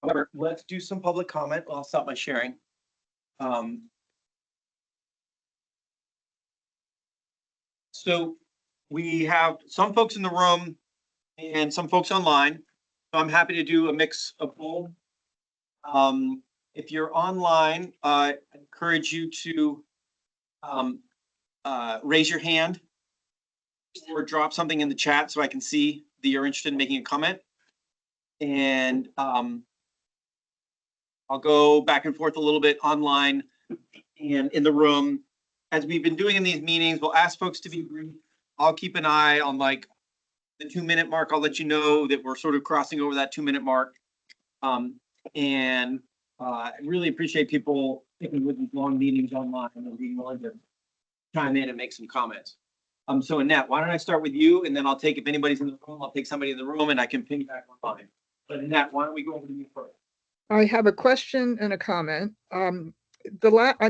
However, let's do some public comment. I'll stop my sharing. So we have some folks in the room and some folks online. So I'm happy to do a mix of both. If you're online, I encourage you to raise your hand or drop something in the chat so I can see that you're interested in making a comment. And I'll go back and forth a little bit online and in the room. As we've been doing in these meetings, we'll ask folks to be brief. I'll keep an eye on like the 2-minute mark. I'll let you know that we're sort of crossing over that 2-minute mark. And I really appreciate people sticking with these long meetings online and being willing to chime in and make some comments. So Annette, why don't I start with you, and then I'll take, if anybody's in the room, I'll take somebody in the room and I can ping back online. But Annette, why don't we go over to you first? I have a question and a comment. I'm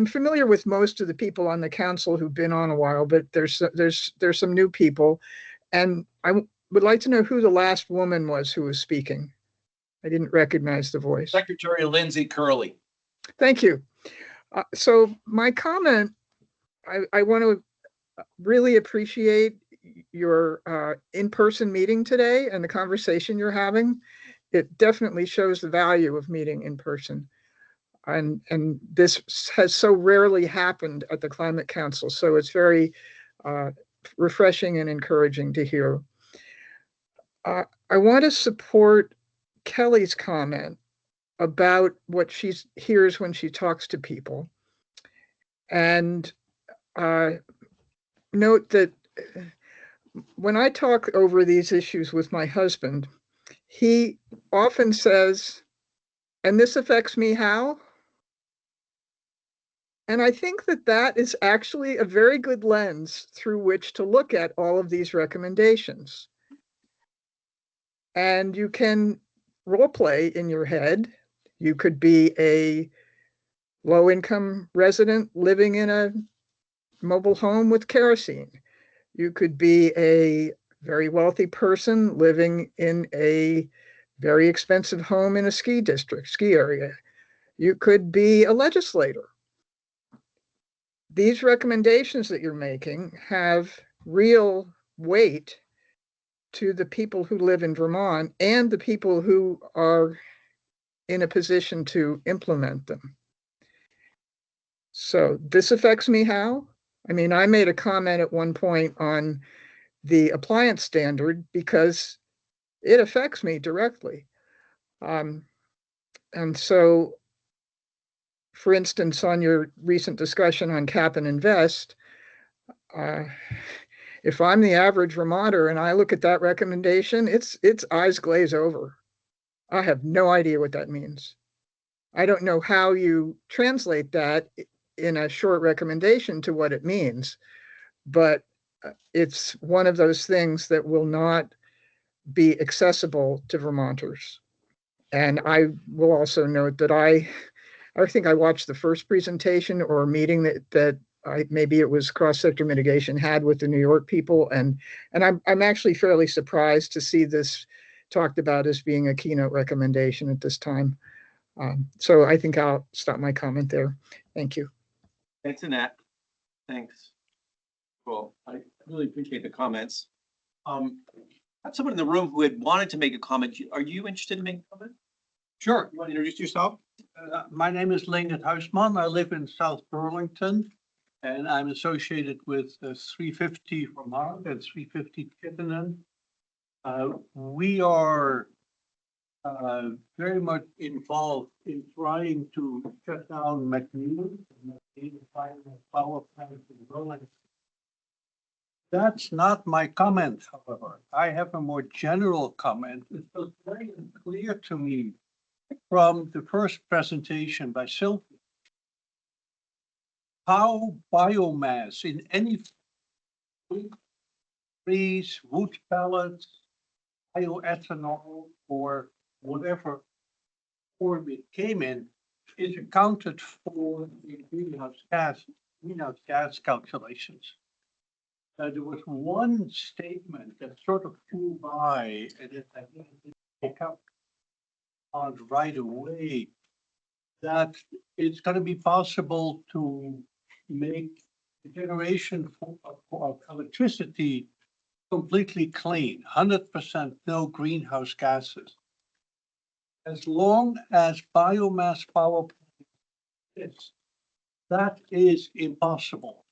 familiar with most of the people on the council who've been on a while, but there's some new people, and I would like to know who the last woman was who was speaking. I didn't recognize the voice. Secretary Lindsay Curley. Thank you. So my comment, I want to really appreciate your in-person meeting today and the conversation you're having. It definitely shows the value of meeting in person. And this has so rarely happened at the Climate Council. So it's very refreshing and encouraging to hear. I want to support Kelly's comment about what she hears when she talks to people. And note that when I talk over these issues with my husband, he often says, and this affects me how? And I think that that is actually a very good lens through which to look at all of these recommendations. And you can role play in your head. You could be a low-income resident living in a mobile home with kerosene. You could be a very wealthy person living in a very expensive home in a ski area. You could be a legislator. These recommendations that you're making have real weight to the people who live in Vermont and the people who are in a position to implement them. So this affects me how? I mean, I made a comment at one point on the appliance standard because it affects me directly. And so, for instance, on your recent discussion on cap and invest, if I'm the average Vermonter and I look at that recommendation, it's eyes glaze over. I have no idea what that means. I don't know how you translate that in a short recommendation to what it means, but it's one of those things that will not be accessible to Vermonters. And I will also note that I think I watched the first presentation or meeting that maybe it was cross-sector mitigation had with the New York people, and I'm actually fairly surprised to see this talked about as being a keynote recommendation at this time. So I think I'll stop my comment there. Thank you. Thanks, Annette. Thanks. Cool. I really appreciate the comments. I have someone in the room who had wanted to make a comment. Are you interested in making a comment? Sure. You want to introduce yourself? My name is Leonard Huisman. I live in South Burlington, and I'm associated with 350 Vermont and 350 Chittenden. We are very much involved in trying to shut down McNeil power plant in Burlington. That's not my comment, however. I have a more general comment. It was very clear to me from the first presentation by Sylvia how biomass in any trees, wood pellets, bioethanol, or whatever form it came in, is accounted for in greenhouse gas calculations. There was one statement that sort of flew by and that I didn't pick up. Vermont right away that it's gonna be possible to make the generation of electricity completely clean, 100% no greenhouse gases. As long as biomass power is, that is impossible.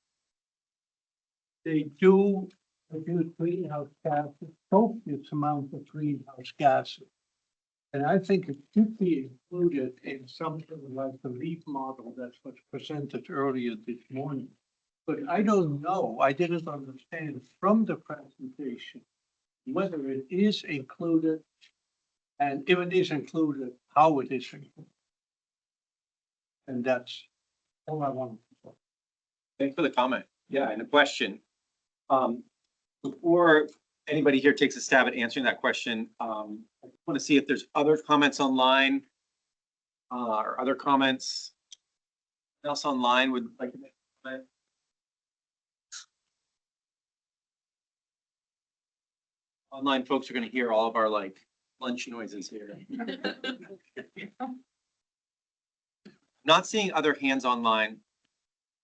They do produce greenhouse gases, copious amounts of greenhouse gases. And I think it should be included in something like the LEAP model that was presented earlier this morning. But I don't know, I didn't understand from the presentation whether it is included, and if it is included, how it is included. And that's all I want to say. Thanks for the comment. Yeah, and the question. Before anybody here takes a stab at answering that question, I want to see if there's other comments online. Or other comments. Anyone else online would like to make a comment? Online folks are gonna hear all of our like lunch noises here. Not seeing other hands online.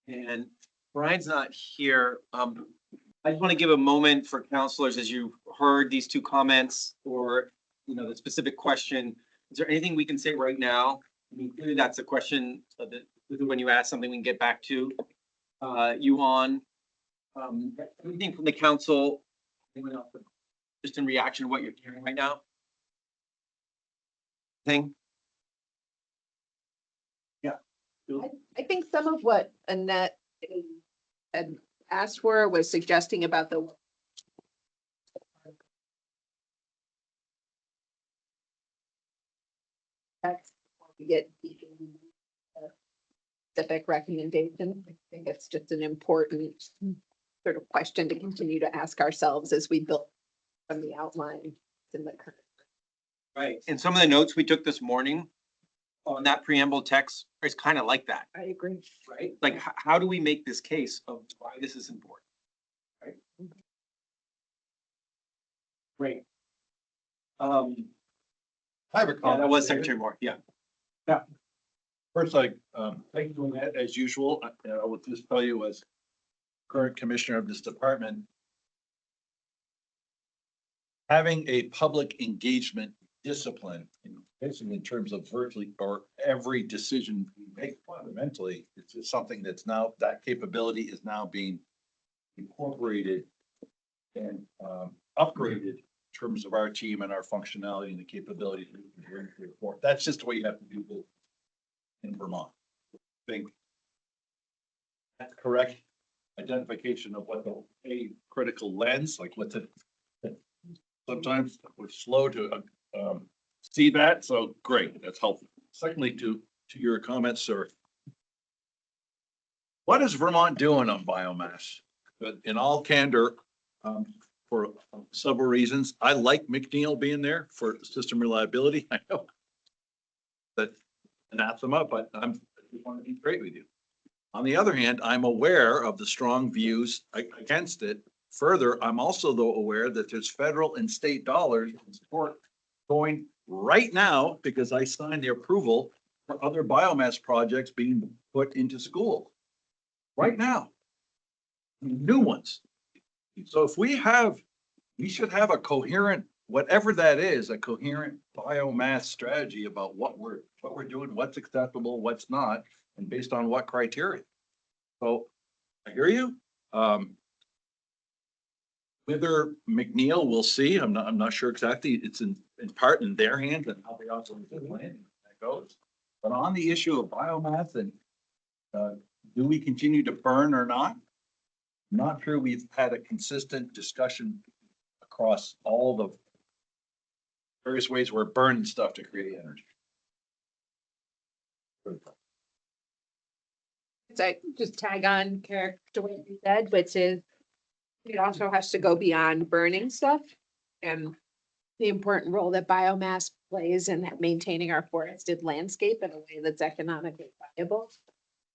And Brian's not here. I just want to give a moment for counselors as you heard these two comments or, you know, the specific question. Is there anything we can say right now? I mean, clearly that's a question that when you ask something we can get back to. You on, anything from the council? Anyone else? Just in reaction to what you're hearing right now? Thing? I think some of what Annette had asked for was suggesting about the text, we get specific recommendation. I think it's just an important sort of question to continue to ask ourselves as we build from the outline in the current. Right. And some of the notes we took this morning on that preamble text is kind of like that, I agree. right? Like, how do we make this case of why this is important? Right? Great. I have a Yeah, comment. that was David. Secretary Moore, yeah. First, thank you, Annette, as usual. I will just tell you as current commissioner of this department, having a public engagement discipline, basically in terms of virtually or every decision we make fundamentally, it's just something that's now, that capability is now being incorporated and upgraded in terms of our team and our functionality and the capability to bring to the report. That's just the way you have to do this in Vermont. I think that's correct identification of what a critical lens, like what's it. Sometimes we're slow to see that, so great, that's helpful. Secondly, to your comments, sir. What is Vermont doing on biomass? But in all candor, for several reasons, I like McNeil being there for system reliability. I know that anathema, but I want to be straight with you. On the other hand, I'm aware of the strong views against it. Further, I'm also though aware that there's federal and state dollars in support going right now because I signed the approval for other biomass projects being put into school right now. New ones. So if we should have a coherent, whatever that is, a coherent biomass strategy about what we're doing, what's acceptable, what's not, and based on what criteria. So I hear you. Whether McNeil, we'll see. I'm not sure exactly. It's in part in their hands and how they operate the land that goes. But on the issue of biomass and do we continue to burn or not? I'm not sure we've had a consistent discussion across all the various ways we're burning stuff to create energy. So I just tag on character what you said, which is it also has to go beyond burning stuff and the important role that biomass plays in maintaining our forested landscape in a way that's economically viable.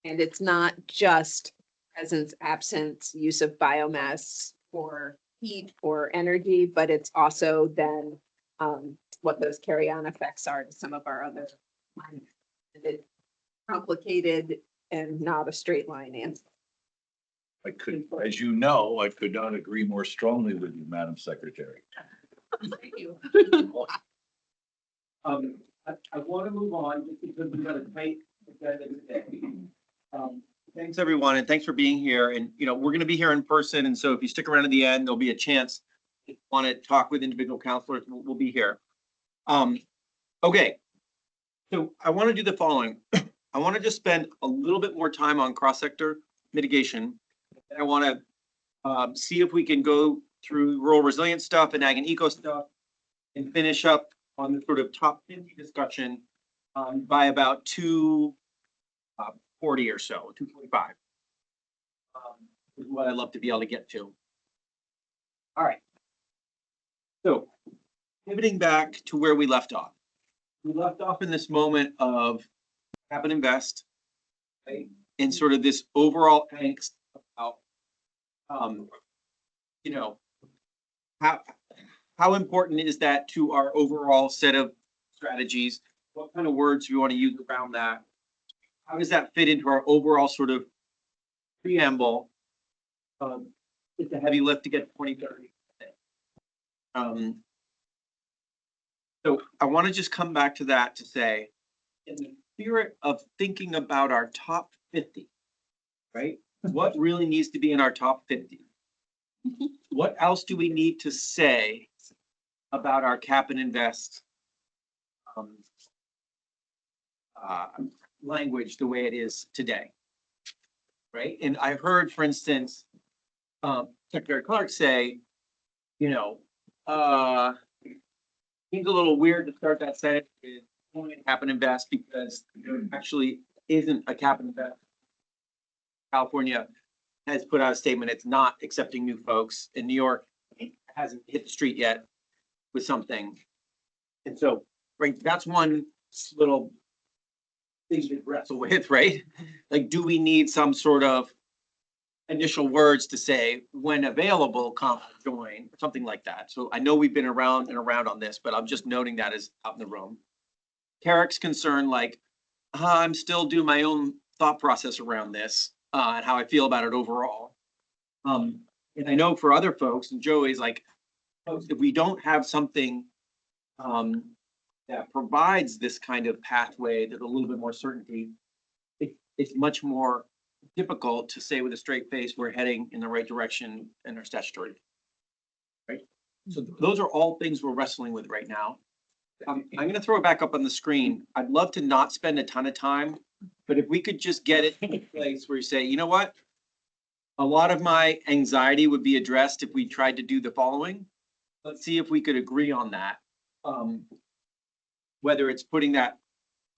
And it's not just presence, absence, use of biomass for heat or energy, but it's also then what those carry-on effects are to some of our other lines. It's complicated and not a straight line answer. I could, as you know, I could not agree more strongly with you, Madam Secretary. Thank you. I want to move on just because we've got a tight agenda today. Thanks, everyone, and thanks for being here. And, you know, we're going to be here in person. And so if you stick around to the end, there'll be a chance if you want to talk with individual counselors, we'll be here. Okay. So I want to do the following. I want to just spend a little bit more time on cross-sector mitigation. And I want to see if we can go through rural resilience stuff and ag and eco stuff and finish up on the sort of top 50 discussion by about 2:40 or so, 2:45. Is what I'd love to be able to get to. All right. So pivoting back to where we left off. We left off in this moment of cap and invest, right? And sort of this overall angst about, you know, how important is that to our overall set of strategies? What kind of words do we want to use around that? How does that fit into our overall sort of preamble? It's a heavy lift to get to 2030. So I want to just come back to that to say, in the spirit of thinking about our top 50, right? What really needs to be in our top 50? What else do we need to say about our cap and invest language the way it is today? Right? And I heard, for instance, Secretary Clark say, you know, seems a little weird to start that sentence with cap and invest because there actually isn't a cap and invest. California has put out a statement, it's not accepting new folks. In New York, it hasn't hit the street yet with something. And so, right, that's one little thing to wrestle with, right? Like, do we need some sort of initial words to say, when available, come join, or something like that. So I know we've been around and around on this, but I'm just noting that as out in the room. Carrick's concern, like, I'm still doing my own thought process around this and how I feel about it overall. And I know for other folks, and Joey's like, folks, if we don't have something that provides this kind of pathway, there's a little bit more certainty, it's much more difficult to say with a straight face, we're heading in the right direction in our statutory. Right? So those are all things we're wrestling with right now. I'm going to throw it back up on the screen. I'd love to not spend a ton of time, but if we could just get it in a place where you say, you know what? A lot of my anxiety would be addressed if we tried to do the following. Let's see if we could agree on that. Whether it's putting that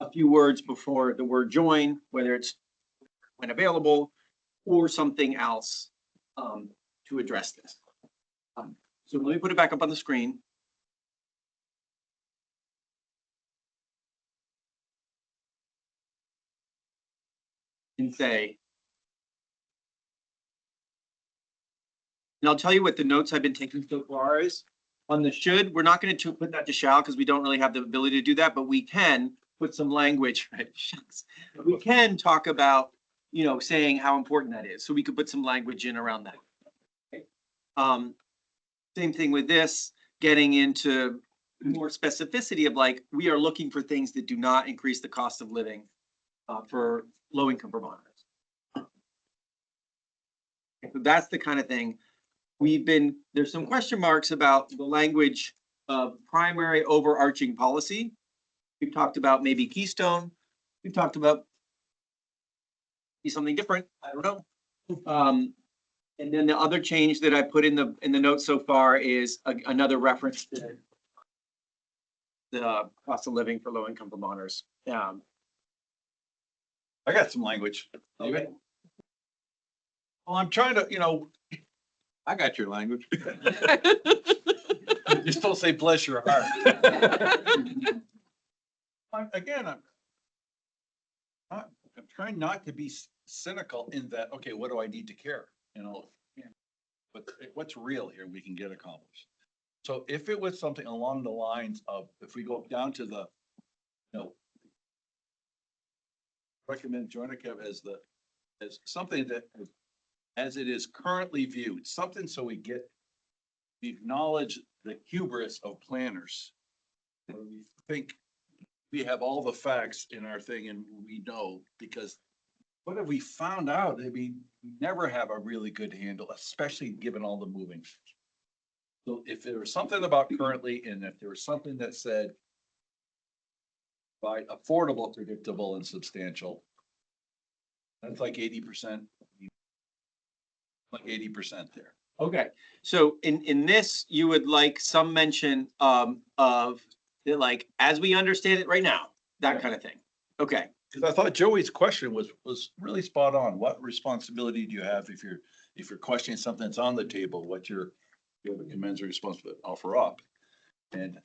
a few words before the word join, whether it's when available, or something else to address this. So let me put it back up on the screen. And say, and I'll tell you what the notes I've been taking so far is on the should, we're not going to put that to shall because we don't really have the ability to do that, but we can put some language, right? Shucks. We can talk about, you know, saying how important that is. So we could put some language in around that. Okay. Same thing with this, getting into more specificity of like, we are looking for things that do not increase the cost of living for low income Vermonters. So that's the kind of thing there's some question marks about the language of primary overarching policy. We've talked about maybe Keystone. We've talked about something different. I don't know. And then the other change that I put in the notes so far is another reference to the cost of living for low income Vermonters. I got some language. Okay. Well, I'm trying to, you know, I got your language. You still say bless your heart. Again, I'm trying not to be cynical in that, okay, what do I need to care? You know, but what's real here we can get accomplished. So if it was something along the lines of, if we go down to the, recommend Joint as as something that, as it is currently viewed, something so we acknowledge the hubris of planners. Where we think we have all the facts in our thing and we know, because what have we found out? I mean, we never have a really good handle, especially given all the moving. So if there was something about currently, and if there was something that said by affordable, predictable, and substantial, that's like 80%. Like 80% there. Okay, so in this, you would like some mention of that, like, as we understand it right now, that kind of thing. Okay, Because I thought Joey's question was really spot on. What responsibility do you have if you're questioning something that's on the table, you have a commensurate responsibility to offer up? And,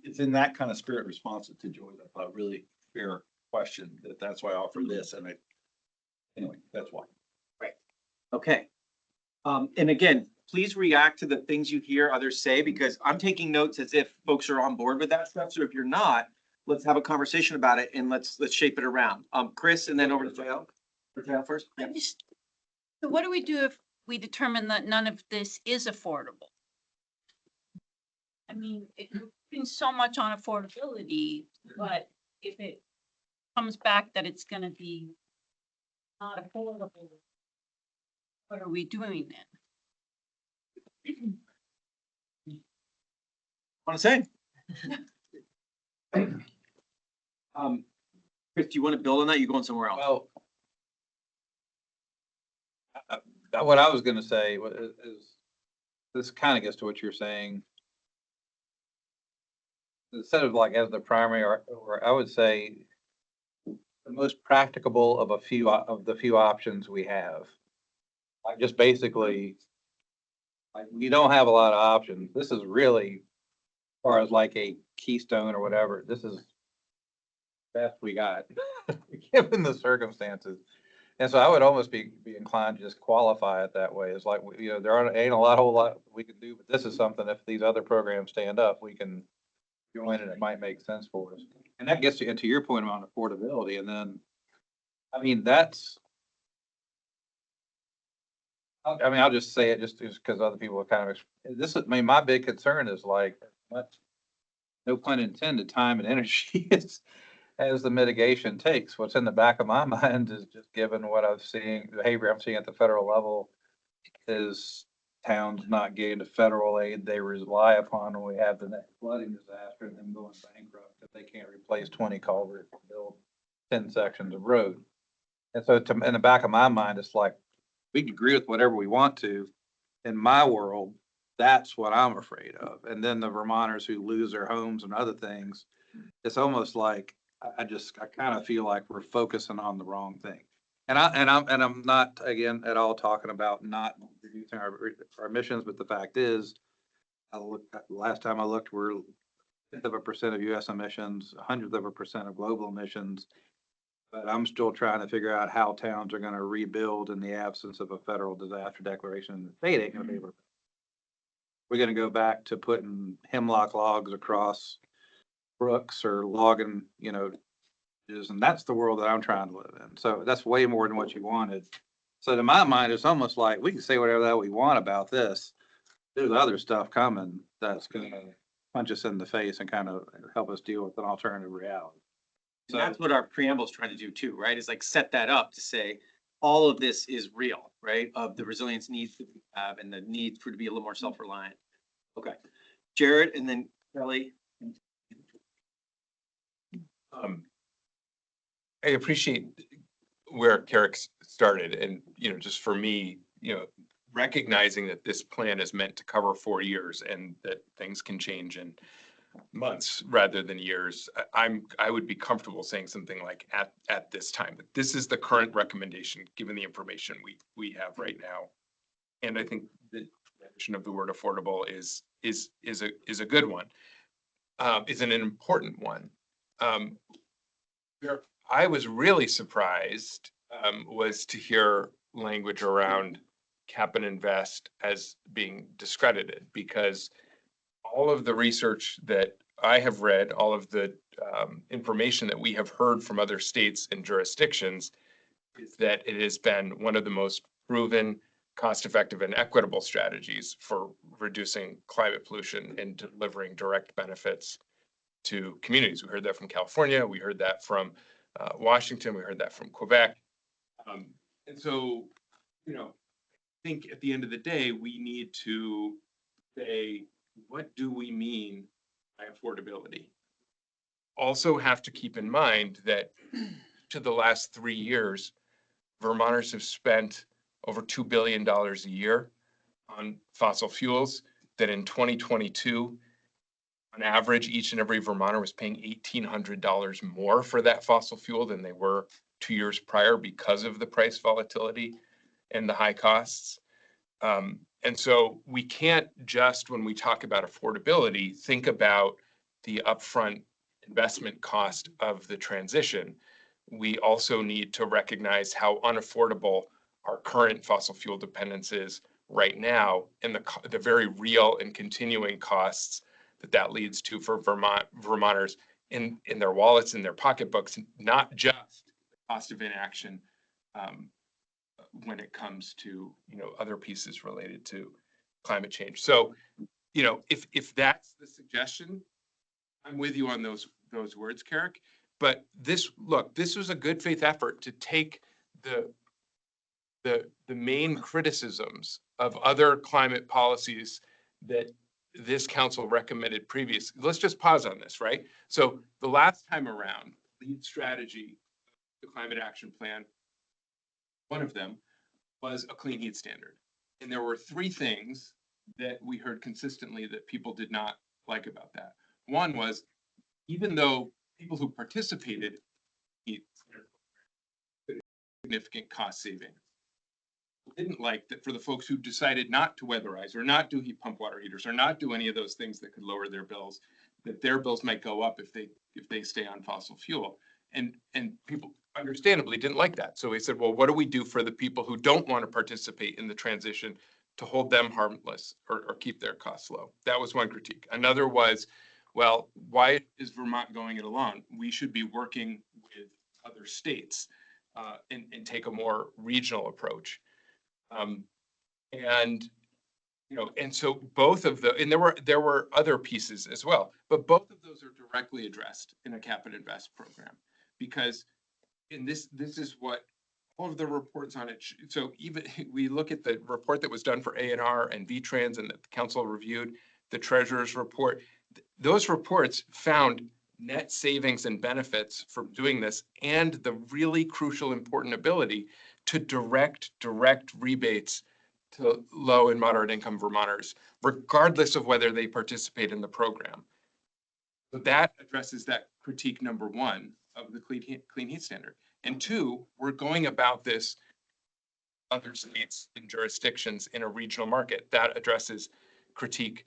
it's in that kind of spirit responsive to Joey, I thought really fair question, that's why I offer this, and anyway, that's why. okay. And again, please react to the things you hear others say, because I'm taking notes as if folks are on board with that stuff. So if you're not, let's have a conversation about it and let's shape it around. Chris, and then over to Tayo. For Tayo first. Yeah. So what do we do if we determine that none of this is affordable? I mean, it's been so much on affordability, but if it comes back that it's gonna be not affordable, what are we doing then? Want to say? Chris, do you want to build on that? You going somewhere else? Well, what I was gonna say is, this kind of gets to what you're saying. Instead of like as the primary, or I would say the most practicable of the few options we have. Like just basically, like we don't have a lot of options. This is really, as far as like a keystone or whatever, this is best we got, given the circumstances. And so I would almost be inclined to just qualify it that way. It's like, there ain't a whole lot we can do, but this is something, if these other programs stand up, we can join and it might make sense for us. And that gets into your point about affordability. And then, I mean, I'll just say it just because other people are kind of, my big concern is like, no pun intended, time and energy as the mitigation takes. What's in the back of my mind is just given what I've seen, behavior I'm seeing at the federal level is towns not getting the federal aid they rely upon when we have the next flooding disaster and them going bankrupt if they can't replace 20 culverts and build 10 sections of road. And so in the back of my mind, it's like, we can agree with whatever we want to. In my world, that's what I'm afraid of. And then the Vermonters who lose their homes and other things, it's almost like, I kind of feel like we're focusing on the wrong thing. And I'm not, again, at all talking about not reducing our emissions, but the fact is, last time I looked, we're 0.1% of US emissions, 0.1% of global emissions. But I'm still trying to figure out how towns are gonna rebuild in the absence of a federal disaster declaration. The state ain't gonna be able to. We're gonna go back to putting hemlock logs across brooks or logging, and that's the world that I'm trying to live in. So that's way more than what you wanted. So to my mind, it's almost like we can say whatever that we want about this. There's other stuff coming that's gonna punch us in the face and kind of help us deal with an alternative reality. And that's what our preamble is trying to do too, right? Is like set that up to say, all of this is real, right? Of the resilience needs that we have and the need for to be a little more self-reliant. Okay, Jared, and then Kelly. I appreciate where Carrick's started and, just for me, recognizing that this plan is meant to cover 4 years and that things can change in months rather than years. I would be comfortable saying something like at this time, but this is the current recommendation, given the information we have right now. And I think the definition of the word affordable is a good one. Is an important one. Where I was really surprised was to hear language around cap and invest as being discredited, because all of the research that I have read, all of the information that we have heard from other states and jurisdictions is that it has been one of the most proven, cost-effective and equitable strategies for reducing climate pollution and delivering direct benefits to communities. We heard that from California. We heard that from Washington. We heard that from Quebec. And so, you know, I think at the end of the day, we need to say, what do we mean by affordability? Also have to keep in mind that to the last 3 years, Vermonters have spent over $2 billion a year on fossil fuels, that in 2022, on average, each and every Vermonter was paying $1,800 more for that fossil fuel than they were 2 years prior because of the price volatility and the high costs. And so we can't just, when we talk about affordability, think about the upfront investment cost of the transition. We also need to recognize how unaffordable our current fossil fuel dependence is right now, and the very real and continuing costs that leads to for Vermonters in their wallets, in their pocketbooks, not just the cost of inaction when it comes to, you know, other pieces related to climate change. So, you know, if that's the suggestion, I'm with you on those words, Carrick. But this was a good faith effort to take the main criticisms of other climate policies that this council recommended previously. Let's just pause on this, right? So the last time around, lead strategy, the climate action plan, one of them was a clean heat standard. And there were 3 things that we heard consistently that people did not like about that. One was, even though people who participated in significant cost savings, didn't like that for the folks who decided not to weatherize or not do heat pump water heaters or not do any of those things that could lower their bills, that their bills might go up if they stay on fossil fuel. And people understandably didn't like that. So we said, well, what do we do for the people who don't want to participate in the transition to hold them harmless or keep their costs low? That was one critique. Another was, well, why is Vermont going it alone? We should be working with other states and take a more regional approach. And, you know, and so both of the, and there were other pieces as well, but both of those are directly addressed in a cap and invest program, because in this is what all of the reports on it. So even we look at the report that was done for ANR and VTrans and that the council reviewed, the treasurer's report, those reports found net savings and benefits for doing this, and the really crucial important ability to direct rebates to low and moderate income Vermonters, regardless of whether they participate in the program. So that addresses that critique number 1 of the clean heat standard. And 2, we're going about this other states and jurisdictions in a regional market. That addresses critique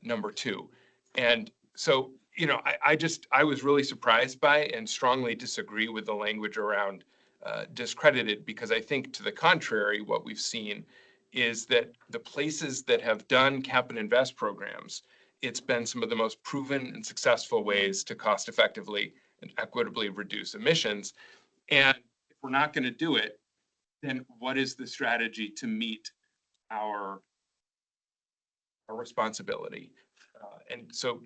number 2. And so, you know, I was really surprised by and strongly disagree with the language around discredited, because I think to the contrary, what we've seen is that the places that have done cap and invest programs, it's been some of the most proven and successful ways to cost effectively and equitably reduce emissions. And if we're not going to do it, then what is the strategy to meet our responsibility? And so,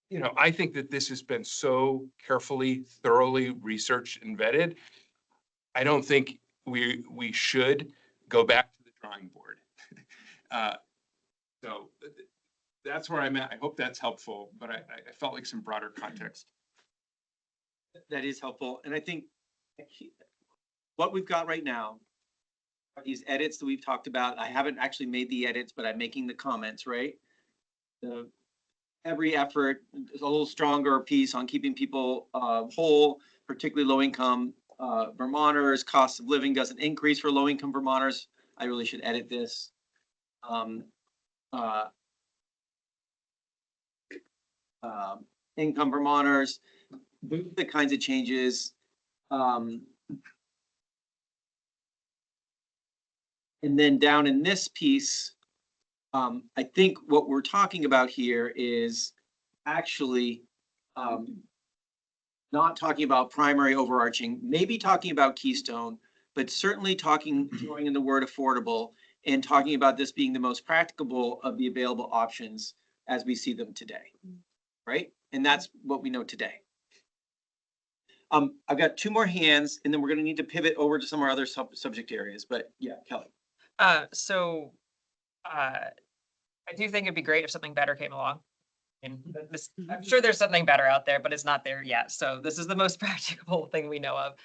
you know, I think that this has been so carefully, thoroughly researched and vetted. I don't think we should go back to the drawing board. So that's where I'm at. I hope that's helpful, but I felt like some broader context. That is helpful. And I think what we've got right now are these edits that we've talked about. I haven't actually made the edits, but I'm making the comments, right? Every effort is a little stronger piece on keeping people whole, particularly low income Vermonters. Cost of living doesn't increase for low income Vermonters. I really should edit this. Income Vermonters, those are the kinds of changes And then down in this piece, I think what we're talking about here is actually not talking about primary overarching, maybe talking about Keystone, but certainly throwing in the word affordable and talking about this being the most practicable of the available options as we see them today. Right? And that's what we know today. I've got two more hands and then we're gonna need to pivot over to some of our other subject areas, but yeah, Kelly. So, I do think it'd be great if something better came along. And I'm sure there's something better out there, but it's not there yet. So this is the most practicable thing we know of.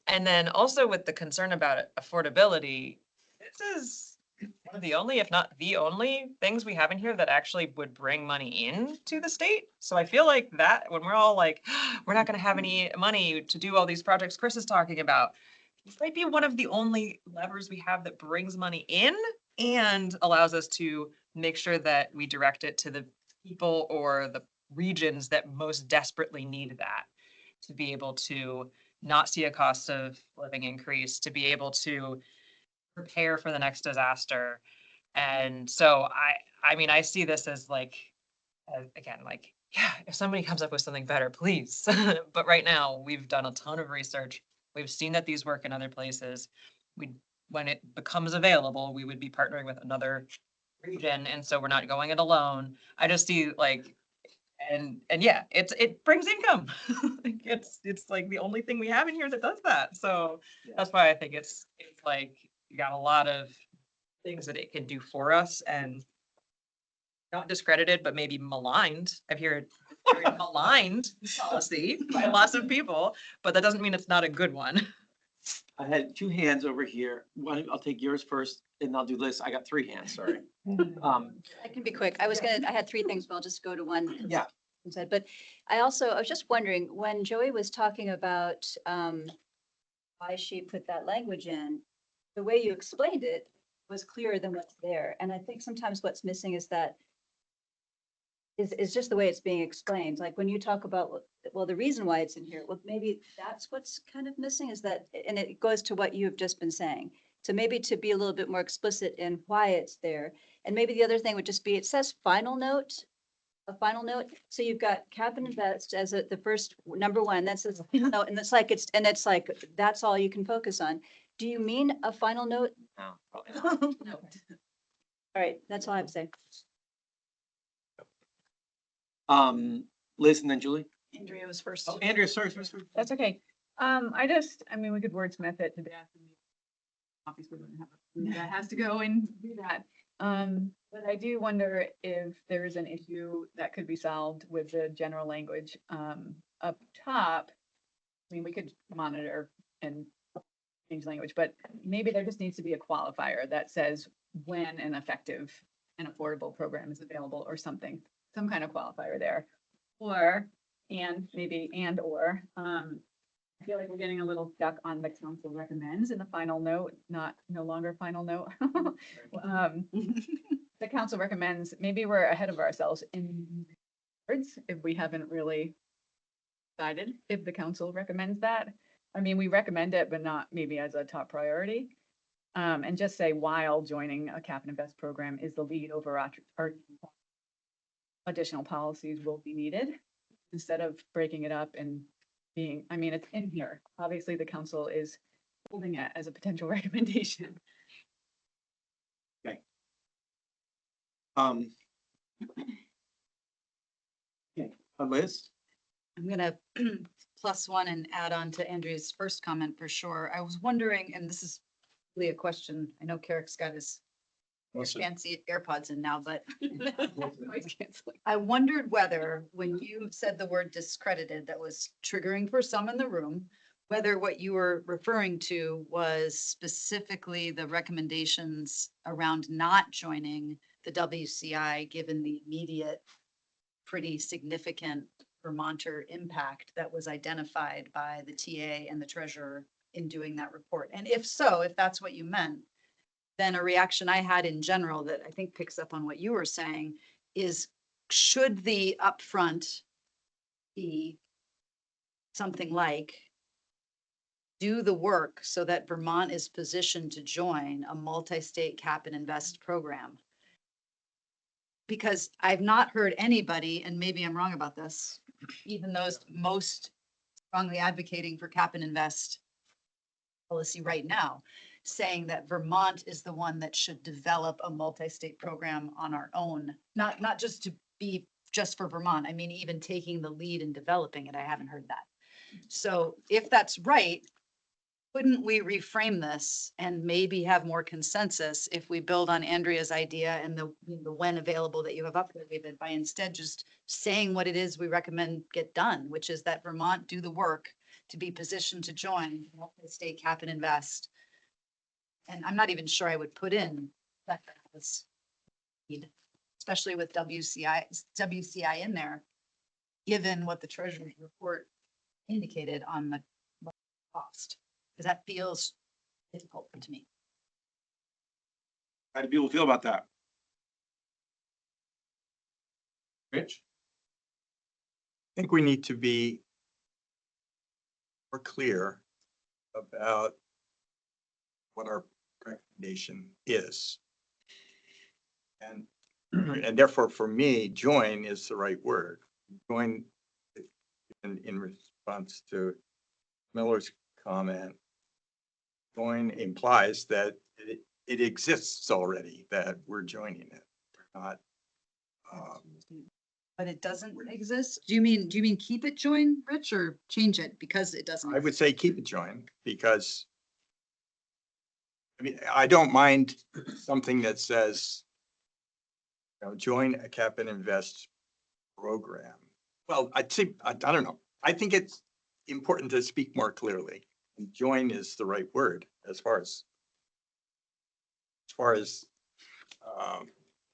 And then also with the concern about affordability, this is one of the only, if not the only things we have in here that actually would bring money into the state. So I feel like that when we're all like, we're not gonna have any money to do all these projects Chris is talking about, this might be one of the only levers we have that brings money in and allows us to make sure that we direct it to the people or the regions that most desperately need that, to be able to not see a cost of living increase, to be able to prepare for the next disaster. And so I mean, I see this as like, again, like, yeah, if somebody comes up with something better, please. But right now, we've done a ton of research. We've seen that these work in other places. When it becomes available, we would be partnering with another region, and so we're not going it alone. I just see like, and yeah, it brings income. Like, it's like the only thing we have in here that does that. So that's why I think it's like, you got a lot of things that it can do for us, and not discredited, but maybe maligned. I've heard very maligned policy by lots of people, but that doesn't mean it's not a good one. I had two hands over here. I'll take yours first and I'll do Liz. I got three hands, sorry. I can be quick. I had three things, but I'll just go to one. Yeah. Instead. But I was just wondering, when Joey was talking about why she put that language in, the way you explained it was clearer than what's there. And I think sometimes what's missing is is just the way it's being explained. Like when you talk about, well, the reason why it's in here, well, maybe that's what's kind of missing, is that, and it goes to what you've just been saying. So maybe to be a little bit more explicit in why it's there. And maybe the other thing would just be, it says final note, a final note. So you've got cap and invest as the first number one, that says, no, and it's like, that's all you can focus on. Do you mean a final note? No, probably not. No. All right, that's all I have to say. Liz and then Julie. Andrea was first. Oh, Andrea, sorry. That's okay. I mean, we could wordsmith it to death. And obviously, we don't have a food that has to go and do that. But I do wonder if there is an issue that could be solved with the general language up top. I mean, we could monitor and change language, but maybe there just needs to be a qualifier that says when an effective and affordable program is available, or something, some kind of qualifier there. Or, and maybe, or, I feel like we're getting a little stuck on the council recommends in the final note, no longer final note. The council recommends, maybe we're ahead of ourselves in words if we haven't really decided if the council recommends that. I mean, we recommend it, but not maybe as a top priority. And just say, while joining a cap and invest program is the lead overarching, additional policies will be needed, instead of breaking it up and being, I mean, it's in here. Obviously, the council is holding it as a potential recommendation. Okay, Liz? I'm gonna plus one and add on to Andrea's first comment for sure. I was wondering, and this is really a question, I know Carrick's got his fancy AirPods in now, but Noise canceling. I wondered whether, when you said the word discredited, that was triggering for some in the room, whether what you were referring to was specifically the recommendations around not joining the WCI, given the immediate, pretty significant Vermonter impact that was identified by the TA and the treasurer in doing that report. And if so, if that's what you meant, then a reaction I had in general that I think picks up on what you were saying is, should the upfront be something like do the work so that Vermont is positioned to join a multi-state cap and invest program. Because I've not heard anybody, and maybe I'm wrong about this, even those most strongly advocating for cap and invest policy right now, saying that Vermont is the one that should develop a multi-state program on our own, not just to be just for Vermont. I mean, even taking the lead in developing it. I haven't heard that. So if that's right, couldn't we reframe this and maybe have more consensus if we build on Andrea's idea and the when available that you have up there, David, by instead just saying what it is we recommend get done, which is that Vermont do the work to be positioned to join multi-state cap and invest. And I'm not even sure I would put in that as need, especially with WCI in there, given what the Treasurer's report indicated on the cost, because that feels difficult to me. How do people feel about that? Rich? I think we need to be more clear about what our recommendation is. And therefore, for me, join is the right word. Join in response to Miller's comment. Join implies that it exists already, that we're joining it. We're not. But it doesn't exist? Do you mean keep it join, Rich, or change it because it doesn't? I would say keep it joined because I mean, I don't mind something that says, you know, join a cap and invest program. Well, I don't know. I think it's important to speak more clearly. And join is the right word as far as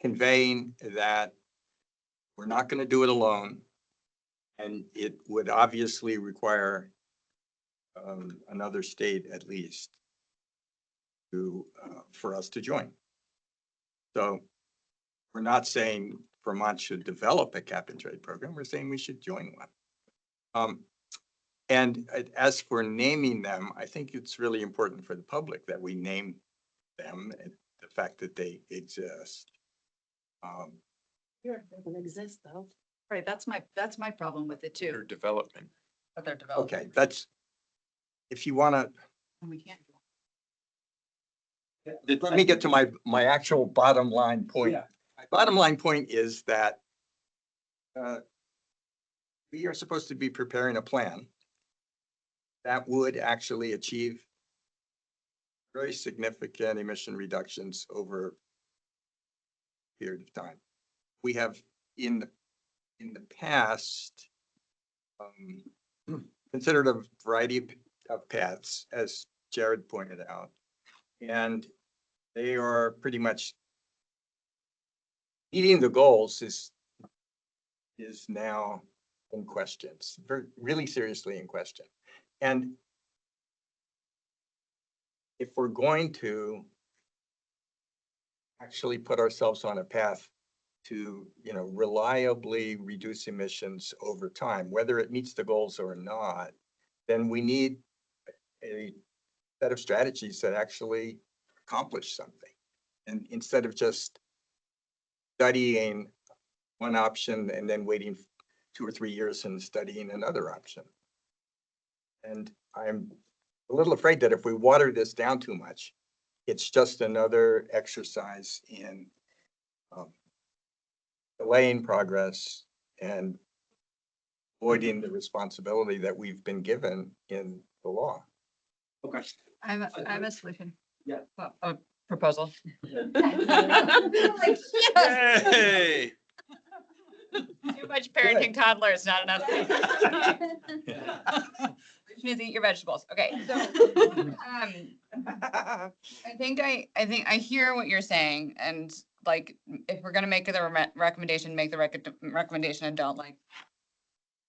conveying that we're not going to do it alone. And it would obviously require another state at least to for us to join. So we're not saying Vermont should develop a cap and trade program. We're saying we should join one. And as for naming them, I think it's really important for the public that we name them and the fact that they exist. It doesn't exist though. Right, that's my problem with it Their too. development. But they're developing. Okay, that's, if you want to, And we can't. let me get to my actual bottom line point. My bottom line point is that we are supposed to be preparing a plan that would actually achieve very significant emission reductions over a period of time. We have in the past considered a variety of paths, as Jared pointed out, and they are pretty much meeting the goals is now in question, really seriously in question. And if we're going to actually put ourselves on a path to, you know, reliably reduce emissions over time, whether it meets the goals or not, then we need a set of strategies that actually accomplish something. And instead of just studying one option and then waiting 2 or 3 years and studying another option. And I'm a little afraid that if we water this down too much, it's just another exercise in delaying progress and avoiding the responsibility that we've been given in the law. Okay. I have a solution. A proposal. Hey. Too much parenting toddlers, not enough. Which means eat your vegetables. Okay, so, I think I hear what you're saying, and like, if we're gonna make the recommendation, make the recommendation and don't like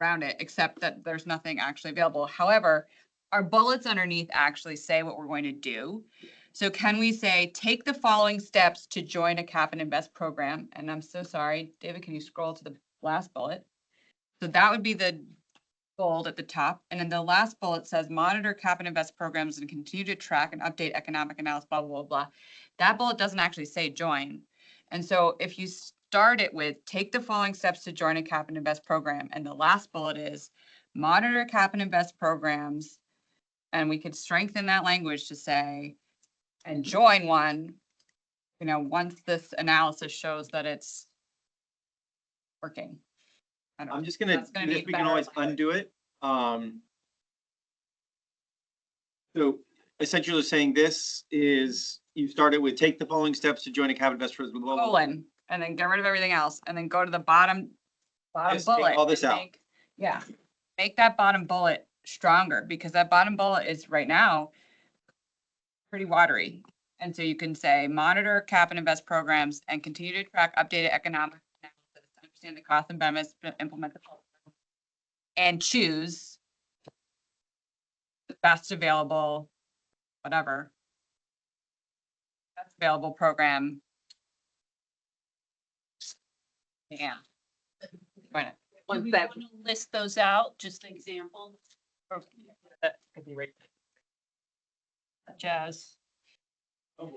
around it, except that there's nothing actually available. However, our bullets underneath actually say what we're going to do. So can we say, take the following steps to join a cap and invest program? And I'm so sorry, David, can you scroll to the last bullet? So that would be the bold at the top, and then the last bullet says monitor cap and invest programs and continue to track and update economic analysis, blah, blah, blah, blah. That bullet doesn't actually say join. And so if you start it with take the following steps to join a cap and invest program, and the last bullet is monitor cap and invest programs, and we could strengthen that language to say, and join one, you know, once this analysis shows that it's working. I don't I'm know. just gonna, That's gonna we be can better always language. undo it. So essentially saying this is, you started with take the following steps to join a cabinet investors with global. Colon, and then get rid of everything else, and then go to the bottom Just take bullet. all this and out. Yeah, make that bottom bullet stronger, because that bottom bullet is right now pretty watery. And so you can say, monitor cap and invest programs and continue to track updated economic analysis, to understand the cost and benefits, to implement the program, and choose the best available, whatever, best available program. Yeah. Join it. Do Once we that, want to list those out, just examples? Or That could be right. Jazz. oh,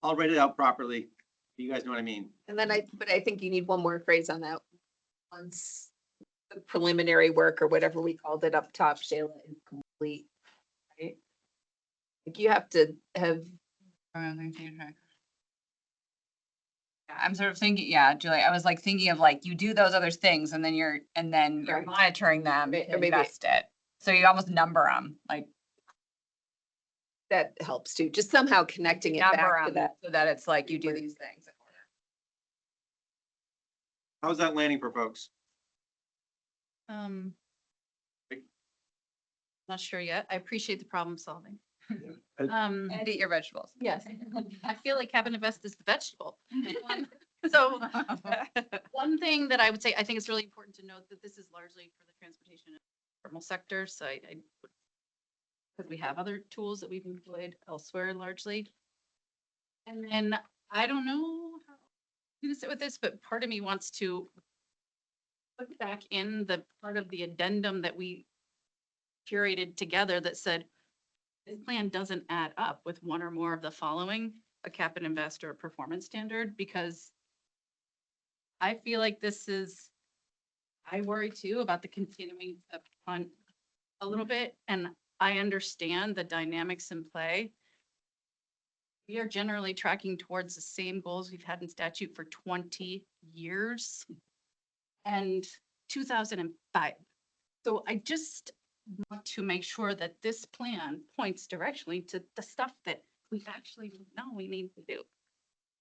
I'll write it out properly. You guys know what I mean? and then but I think you need one more phrase on that. Once the preliminary work or whatever we called it up top, Shayla, is complete. Right? Like you have to have, Yeah, I'm sort of thinking, yeah, Julie, I was like thinking of like, you do those other things and then you're Right. monitoring them, Or to maybe- invest it. So you almost number them, like that helps too, just somehow connecting it number back to them that. so that it's like you do these things. How's that landing for folks? Not sure yet. I appreciate the problem solving. I- And eat your vegetables. Yes, I feel like Cabin Invest is the vegetable. So one thing that I would say, I think it's really important to note that this is largely for the transportation and thermal sector, so because we have other tools that we've employed elsewhere largely. And then I don't know how I'm gonna sit with this, but part of me wants to put back in the part of the addendum that we curated together that said this plan doesn't add up with one or more of the following, a cap and invest or a performance standard, because I feel like I worry too about the continuing to punt a little bit, and I understand the dynamics in play. We are generally tracking towards the same goals we've had in statute for 20 years and 2005. So I just want to make sure that this plan points directionally to the stuff that we actually know we need to do.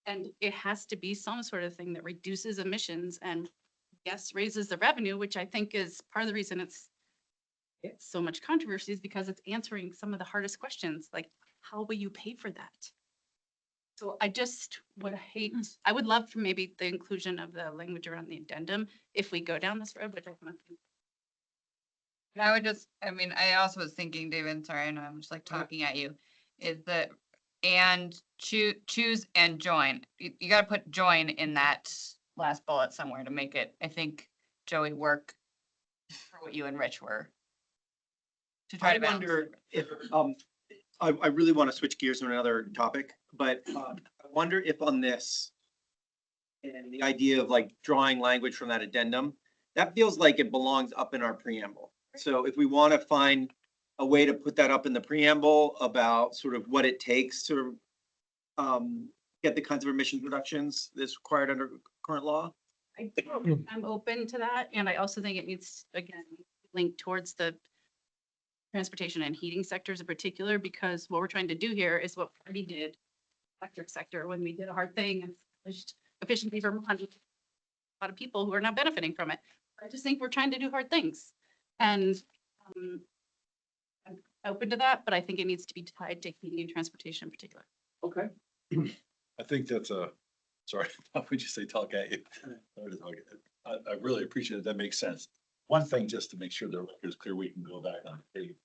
And it has to be some sort of thing that reduces emissions and yes, raises the revenue, which I think is part of the reason it's so much controversy is because it's answering some of the hardest questions, like how will you pay for that? So I just would hate, I would love for maybe the inclusion of the language around the addendum if we go down this road, which I kind of think. And I would just, I mean, I also was thinking, David, sorry, I know I'm just like talking at you, is that, and choose and join. You gotta put join in that last bullet somewhere to make it, I think, Joey, work for what you and Rich were. To try I to balance wonder it. if, I really want to switch gears to another topic, but I wonder if on this and the idea of like drawing language from that addendum, that feels like it belongs up in our preamble. So if we want to find a way to put that up in the preamble about sort of what it takes to get the kinds of emissions reductions that's required under current law. I'm open to that, and I also think it needs, again, linked towards the transportation and heating sectors in particular, because what we're trying to do here is what we already did electric sector when we did a hard thing and established efficiency for a lot of people who are now benefiting from it. I just think we're trying to do hard things, and I'm open to that, but I think it needs to be tied to heating and transportation in particular. Okay. I think that's sorry, how would you say talk at you? Sorry to talk at- I really appreciate it. That makes sense. One thing, just to make sure the record is clear, we can go back on the tape.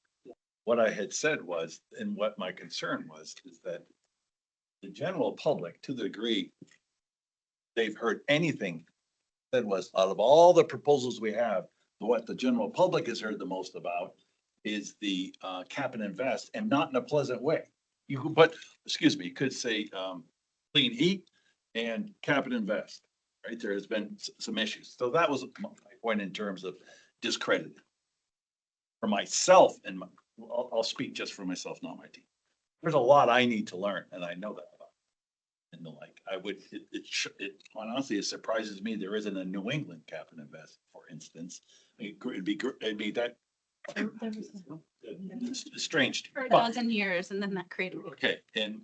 What I had said was, and what my concern was, is that the general public, to the degree they've heard anything that was, out of all the proposals we have, what the general public has heard the most about is the cap and invest, and not in a pleasant way. You could put, excuse me, you could say clean heat and cap and invest, right? There has been some issues. So that was my point in terms of discredited. For myself and I'll speak just for myself, not my team. There's a lot I need to learn, and I know that. And the like, honestly, it surprises me there isn't a New England cap and invest, for instance. It'd be that. It's strange. to me, For a but- dozen years and then that created. Okay, and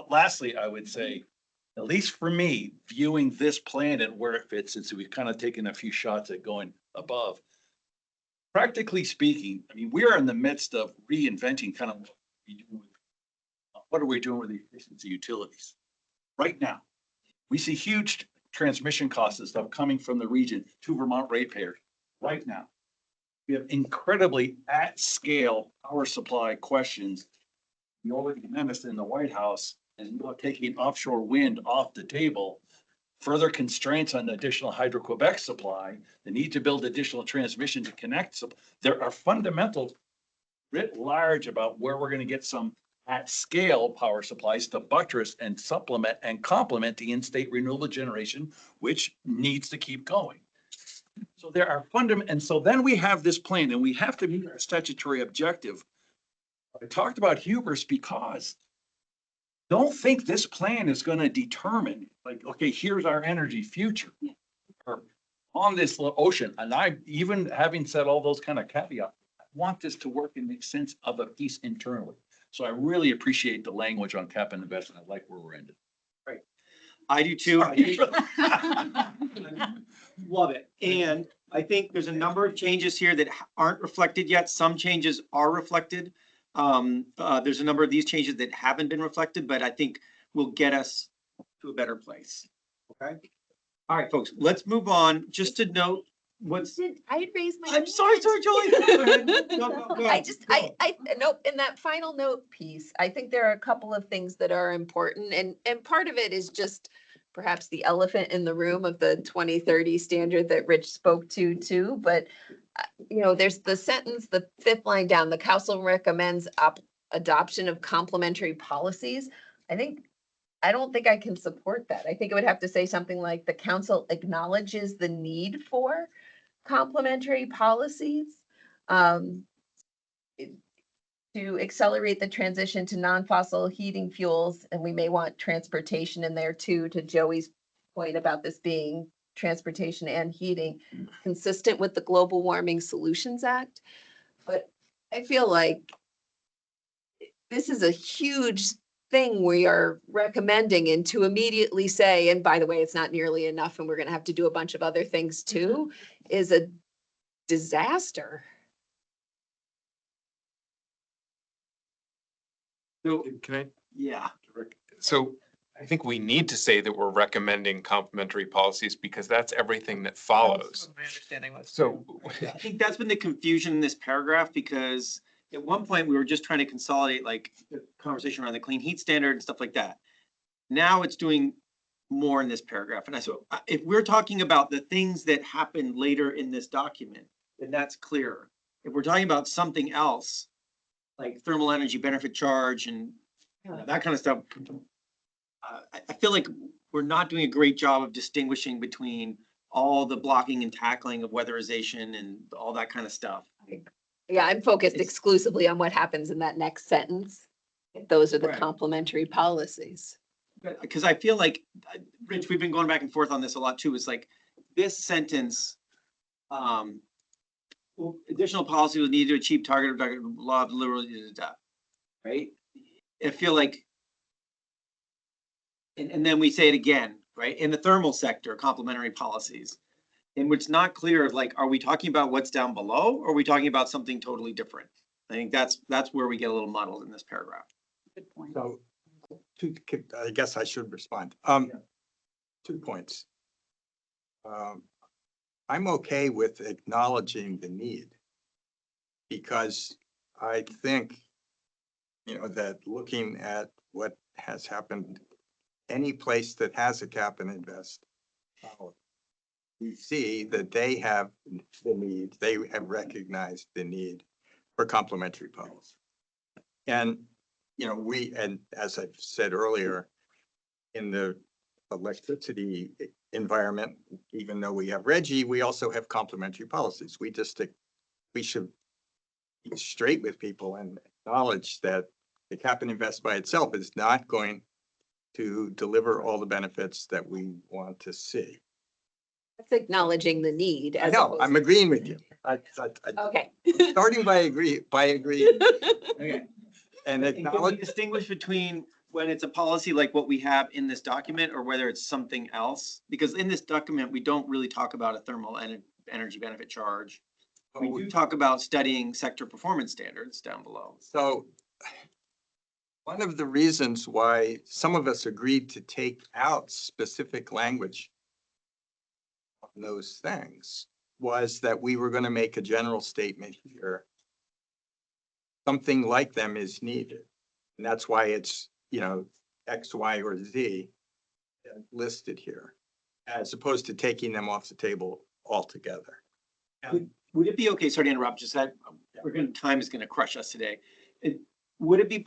lastly, I would say, at least for me, viewing this plan and where it fits, since we've kind of taken a few shots at going above. Practically speaking, I mean, we are in the midst of reinventing kind of what are we doing with the efficiency utilities? Right now, we see huge transmission costs and stuff coming from the region to Vermont ratepayers right now. We have incredibly at-scale power supply questions. You already mentioned in the White House and not taking offshore wind off the table. Further constraints on the additional Hydro-Quebec supply, the need to build additional transmission to connect. So there are fundamentals writ large about where we're gonna get some at-scale power supplies to buttress and supplement and complement the in-state renewable generation, which needs to keep going. So there are and so then we have this plan and we have to meet our statutory objective. I talked about hubris because don't think this plan is gonna determine, like, okay, here's our energy future. Or on this ocean, and I, even having said all those kind of caveats, I want this to work and make sense of a piece internally. So I really appreciate the language on cap and investment. I like where we're ended. I do too. I think- Sorry. Love it. And I think there's a number of changes here that aren't reflected yet. Some changes are reflected. There's a number of these changes that haven't been reflected, but I think will get us to a better place. Okay? All right, folks, let's move on. Just to note what's, I had raised my. I'm sorry, Julie. Go ahead. Go I ahead. just, Go. nope, in that final note piece, I think there are a couple of things that are important and part of it is just perhaps the elephant in the room of the 2030 standard that Rich spoke to too, but there's the sentence, the fifth line down, the council recommends adoption of complementary policies. I don't think I can support that. I think it would have to say something like the council acknowledges the need for complementary policies to accelerate the transition to non-fossil heating fuels. And we may want transportation in there too, to Joey's point about this being transportation and heating, consistent with the Global Warming Solutions Act. But I feel like this is a huge thing we are recommending, and to immediately say, and by the way, it's not nearly enough and we're going to have to do a bunch of other things too, is a disaster. So, Can I? yeah. So I think we need to say that we're recommending complementary policies because that's everything that follows. My understanding was. So I think that's been the confusion in this paragraph, because at one point we were just trying to consolidate like the conversation around the clean heat standard and stuff like that. Now it's doing more in this paragraph. And if we're talking about the things that happen later in this document, then that's clearer. If we're talking about something else, like thermal energy benefit charge and that kind of stuff, I feel like we're not doing a great job of distinguishing between all the blocking and tackling of weatherization and all that kind of stuff. Yeah, I'm focused It's- exclusively on what happens in that next sentence. Those are the Right. complementary policies. Because I feel like, Rich, we've been going back and forth on this a lot too. It's like this sentence, additional policy will need to achieve target law of liberal, right? I feel like, and then we say it again, right? In the thermal sector, complementary policies. In which not clear, like, are we talking about what's down below? Or are we talking about something totally different? I think that's where we get a little muddled in this paragraph. Good point. So, I guess I should respond. 2 points. I'm okay with acknowledging the need. Because I think, that looking at what has happened, any place that has a cap and invest policy, we see that they have the need, they have recognized the need for complementary policy. And, you know, and as I've said earlier, in the electricity environment, even though we have Reggie, we also have complementary policies. We should be straight with people and acknowledge that the cap and invest by itself is not going to deliver all the benefits that we want to see. That's acknowledging the need. I as know, opposed I'm to- agreeing with you. Okay. Starting by agree, Okay. and And can we acknowledge, distinguish between when it's a policy like what we have in this document or whether it's something else? Because in this document, we don't really talk about a thermal energy benefit charge. We do talk about studying sector performance standards down below. so one of the reasons why some of us agreed to take out specific language on those things was that we were going to make a general statement here. Something like them is needed. And that's why it's, you know, X, Y, or Z listed here, as opposed to taking them off the table altogether. Would it be okay, sorry to interrupt, just that, time is gonna crush us today. Would it be,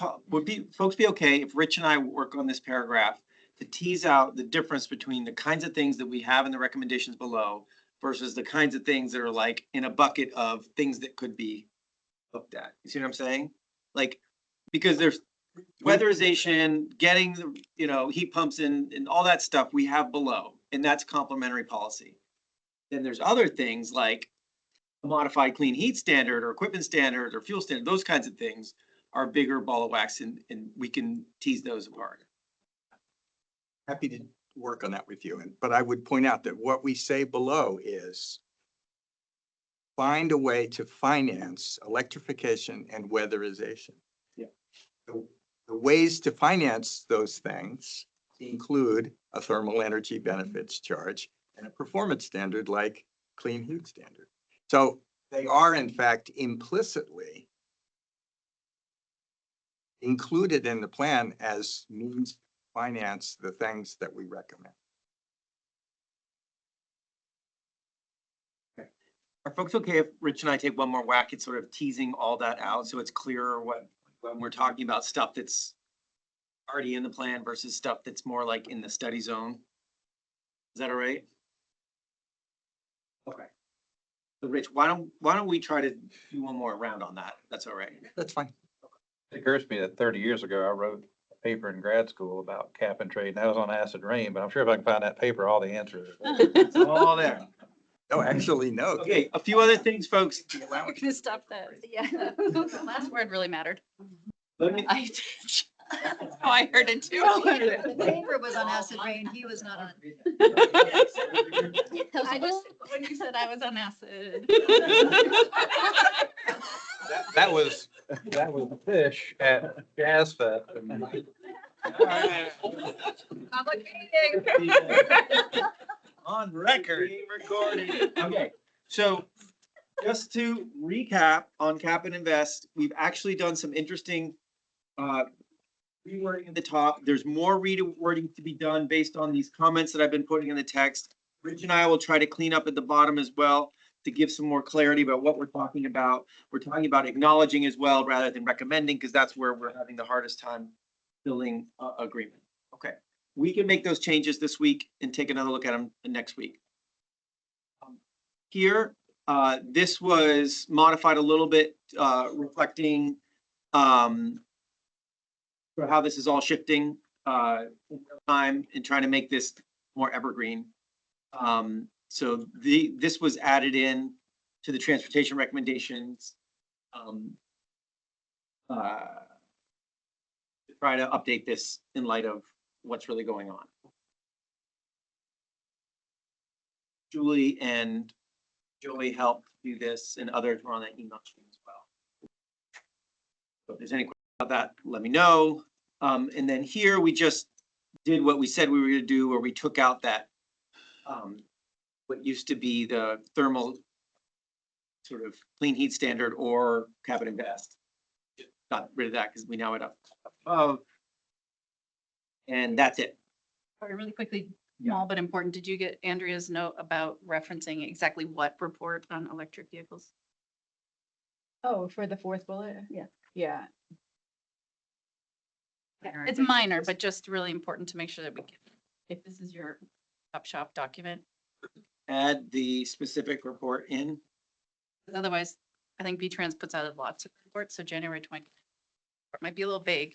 folks be okay if Rich and I work on this paragraph to tease out the difference between the kinds of things that we have in the recommendations below versus the kinds of things that are like in a bucket of things that could be looked at? You see what I'm saying? Like, because there's weatherization, getting the, you know, heat pumps in and all that stuff we have below, and that's complementary policy. Then there's other things like a modified clean heat standard or equipment standard or fuel standard, those kinds of things are bigger ball of wax and we can tease those apart. Happy to work on that with you. But I would point out that what we say below is find a way to finance electrification and weatherization. Yeah. The ways to finance those things include a thermal energy benefits charge and a performance standard like clean heat standard. So they are in fact implicitly included in the plan as means to finance the things that we recommend. Are folks okay if Rich and I take one more whack at sort of teasing all that out so it's clearer when we're talking about stuff that's already in the plan versus stuff that's more like in the study zone? Is that all right? Okay. So Rich, why don't we try to do one more round on that? That's all right. That's fine. It occurs to me that 30 years ago, I wrote a paper in grad school about cap and trade, and that was on acid rain, but I'm sure if I can find that paper, all the answers. It's all there. Oh, actually, no. Okay, a few other things, folks. We're gonna stop that. Yeah. The last word really mattered. Let me, I did. That's how I heard it too. The paper was on acid rain, he was not on. I just, when you said I was on acid. That was Fish at Jazz Fest. Public meeting. on record. Being recorded. Okay, so just to recap on Cap and Invest, we've actually done some interesting rewording at the top. There's more rewording to be done based on these comments that I've been putting in the text. Rich and I will try to clean up at the bottom as well to give some more clarity about what we're talking about. We're talking about acknowledging as well rather than recommending, because that's where we're having the hardest time building agreement. Okay, we can make those changes this week and take another look at them next week. Here, this was modified a little bit, reflecting for how this is all shifting in real time and trying to make this more evergreen. So this was added in to the transportation recommendations. To try to update this in light of what's really going on. Julie and Joey helped do this and others were on that email chain as well. So if there's any questions about that, let me know. And then here we just did what we said we were gonna do, where we took out that what used to be the thermal sort of clean heat standard or cap and invest. Got rid of that because we now had up above. And that's it. Sorry, really quickly, Small but important. Did you get Andrea's note about referencing exactly what report on electric vehicles? Oh, for the fourth bullet? Yeah. Yeah. It's minor, but just really important to make sure that we get, if this is your top shop document, Add the specific report in. otherwise, I think V-Trans puts out lots of reports, so January 20. It might be a little vague.